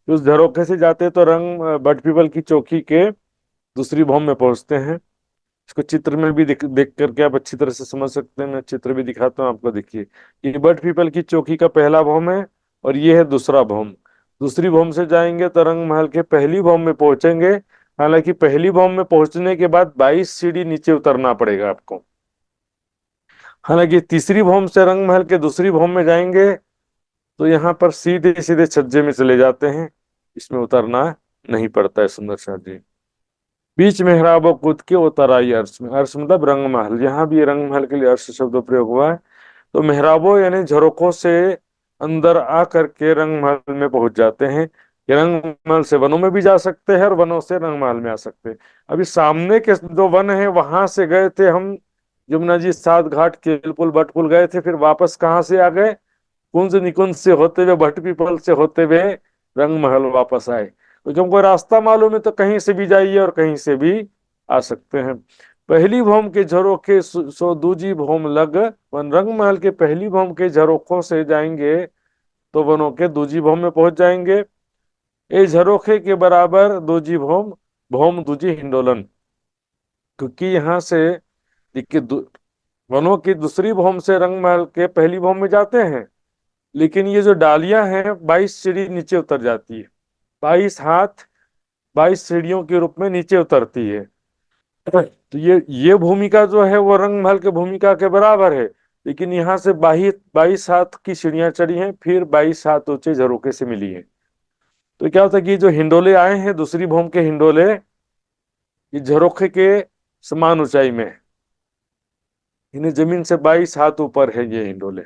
उस झरोखे से जाते तो रंग बट पीपल की चौकी के दूसरी भौम में पहुंचते हैं। इसको चित्र में भी देख करके आप अच्छी तरह से समझ सकते हैं। मैं चित्र भी दिखाता हूँ आपको, देखिए ये बट पीपल की चौकी का पहला भौम है और ये है दूसरा भौम। दूसरी भौम से जाएंगे तो रंग महल के पहली भौम में पहुंचेंगे। हालांकि पहली भौम में पहुंचने के बाद 22 सीढ़ी नीचे उतरना पड़ेगा आपको। हालांकि तीसरी भौम से रंग महल के दूसरी भौम में जाएंगे तो यहाँ पर सीधे सीधे छज्जे में चले जाते हैं, इसमें उतरना नहीं पड़ता है सुंदर शाह जी। बीच मेहराबों कूद के उतर आई अर्श में। अर्श मतलब रंग महल, यहाँ भी रंग महल के लिए अर्श शब्द प्रयोग हुआ है। तो मेहराबों यानी झरोखों से अंदर आकर के रंग महल में पहुंच जाते हैं। ये रंग महल से वनों में भी जा सकते हैं और वनों से रंग महल में आ सकते हैं। अभी सामने के जो वन है वहां से गए थे हम, यमुना जी सात घाट केलपुल बटपुल गए थे, फिर वापस कहाँ से आ गए? कुंज निकुंज से होते हुए भट पीपल से होते हुए रंग महल वापस आए। क्योंकि हमको रास्ता मालूम है तो कहीं से भी जाइए और कहीं से भी आ सकते हैं। पहली भौम के झरोखे सो दूजी भौम लग, वन रंग महल के पहली भौम के झरोखों से जाएंगे तो वनों के दूजी भौम में पहुंच जाएंगे। ए झरोखे के बराबर दूजी भौम, भौम दूजी हिंडोलन। क्योंकि यहाँ से देखिए वनों की दूसरी भौम से रंग महल के पहली भौम में जाते हैं, लेकिन ये जो डालियां हैं 22 सीढ़ी नीचे उतर जाती है। 22 हाथ 22 सीढ़ियों के रूप में नीचे उतरती है। तो ये भूमिका जो है वो रंग महल के भूमिका के बराबर है। लेकिन यहाँ से 22 हाथ की सीढ़ियां चढ़ी हैं, फिर 22 हाथ ऊंचे झरोके से मिली है। तो क्या होता है कि जो हिंडोले आए हैं दूसरी भौम के हिंडोले, ये झरोखे के समान ऊंचाई में, इन्हें जमीन से 22 हाथ ऊपर है ये हिंडोले।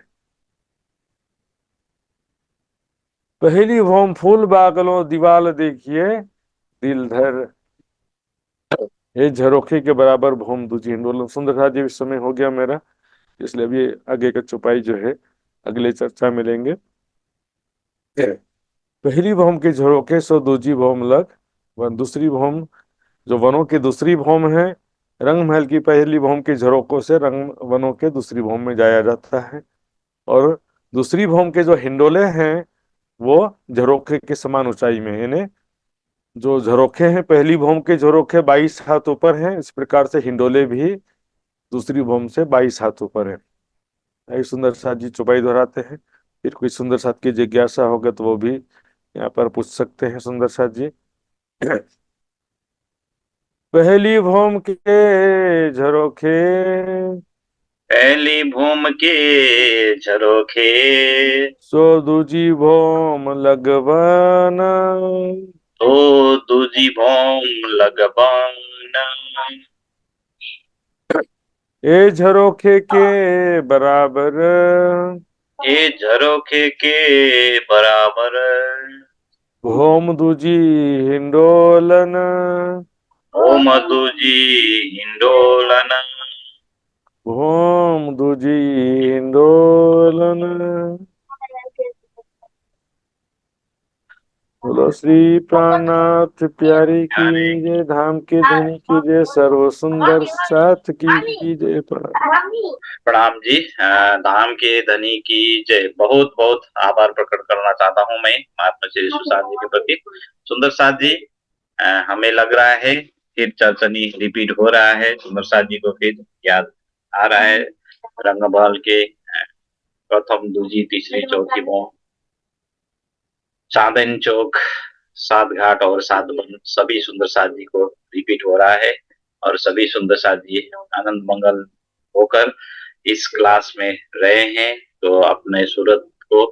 पहली भौम फूल बागलों दीवाल देखिए दिल धर, ये झरोखे के बराबर भौम दूजी हिंडोलन। सुंदर था जी, समय हो गया मेरा, इसलिए अभी आगे का चौपाई जो है अगले चर्चा में लेंगे। पहली भौम के झरोखे सो दूजी भौम लग, वन दूसरी भौम जो वनों की दूसरी भौम है, रंग महल की पहली भौम के झरोकों से रंग वनों के दूसरी भौम में जाया जाता है। और दूसरी भौम के जो हिंडोले हैं वो झरोखे के समान ऊंचाई में है। यानी जो झरोखे हैं पहली भौम के झरोखे 22 हाथ ऊपर हैं, इस प्रकार से हिंडोले भी दूसरी भौम से 22 हाथ ऊपर है। आई सुंदर साथ जी चौपाई दोहराते हैं, फिर कोई सुंदर साथ की जिज्ञासा होगा तो वो भी यहाँ पर पूछ सकते हैं सुंदर साथ जी। पहली भौम के झरोखे पहली भूम के झरोखे, सो दूजी भोम लगवाना, तो दूजी भौम लगबाना, ए झरोखे के बराबर, ये झरोखे के बराबर, भोम दूजी हिंडोलन, भौम दूजी हिंडोलन, भोम दूजी हिंडोलन। बोलो श्री प्राणनाथ प्यारे की जय, धाम के धनी की जय, सर्व सुंदर साथ की जय। प्रणाम जी। धाम के धनी की जय। बहुत बहुत आभार प्रकट करना चाहता हूं मैं महात्मा श्री सुशांत जी के प्रति। सुंदर साथ जी, हमें लग रहा है फिर चर्चनी रिपीट हो रहा है। सुंदर साथ जी को फिर याद आ रहा है रंगबहल के प्रथम, दूजी, तीसरी, चौथी भौम, चांदन चौक, सात घाट और सात वन, सभी सुंदर साथ जी को रिपीट हो रहा है। और सभी सुंदर साथ जी आनंद मंगल होकर इस क्लास में रहे हैं, तो अपने सूरत को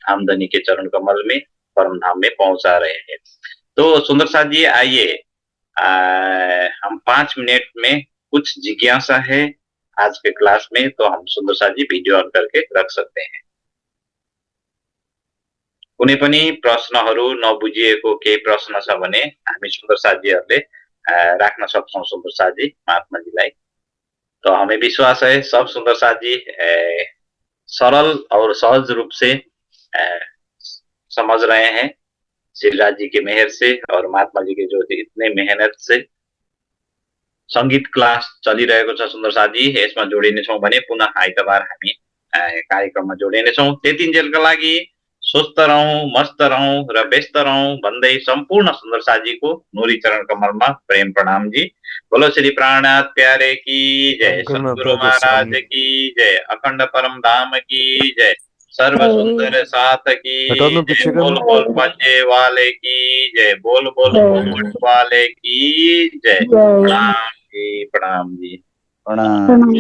धामधनी के चरण कमल में परम धाम में पहुंचा रहे हैं। तो सुंदर साथ जी आइए, हम 5 मिनट में, कुछ जिज्ञासा है आज के क्लास में, तो हम सुंदर साथ जी भिडियो अन करके रख सकते हैं। कुनै पनि प्रश्नहरू नबुझिएको केही प्रश्न छ भने हामी सुन्दर साथीहरूले राख्न सक्छौं सुन्दर साथी महात्माजीलाई। तो हमें विश्वास है सब सुंदर साथी सरल और सहज रूप से समझ रहे हैं शिवराज जी के मेहर से और महात्मा जी के जो इतने मेहनत से। संगीत क्लास चलिरहेको छ सुन्दर साथी, यसमा जोडिनेछौं भने पुनः आइतबार हामी कार्यक्रममा जोडिनेछौं। त्यतिन्जेलका लागि स्वस्थ रहौं, मस्त रहौं र व्यस्त रहौं भन्दै सम्पूर्ण सुन्दर साथीको नूरी चरण कमलमा प्रेम प्रणाम जी। बोलो श्री प्राणनाथ प्यारे की जय, सद्गुरु महाराज की जय, अखंड परम धाम की जय, सर्व सुंदर साथ की जय, बोल बोल पंजे वाले की जय, बोल बोल घूंघट वाले की जय। प्रणाम जी, प्रणाम जी, प्रणाम।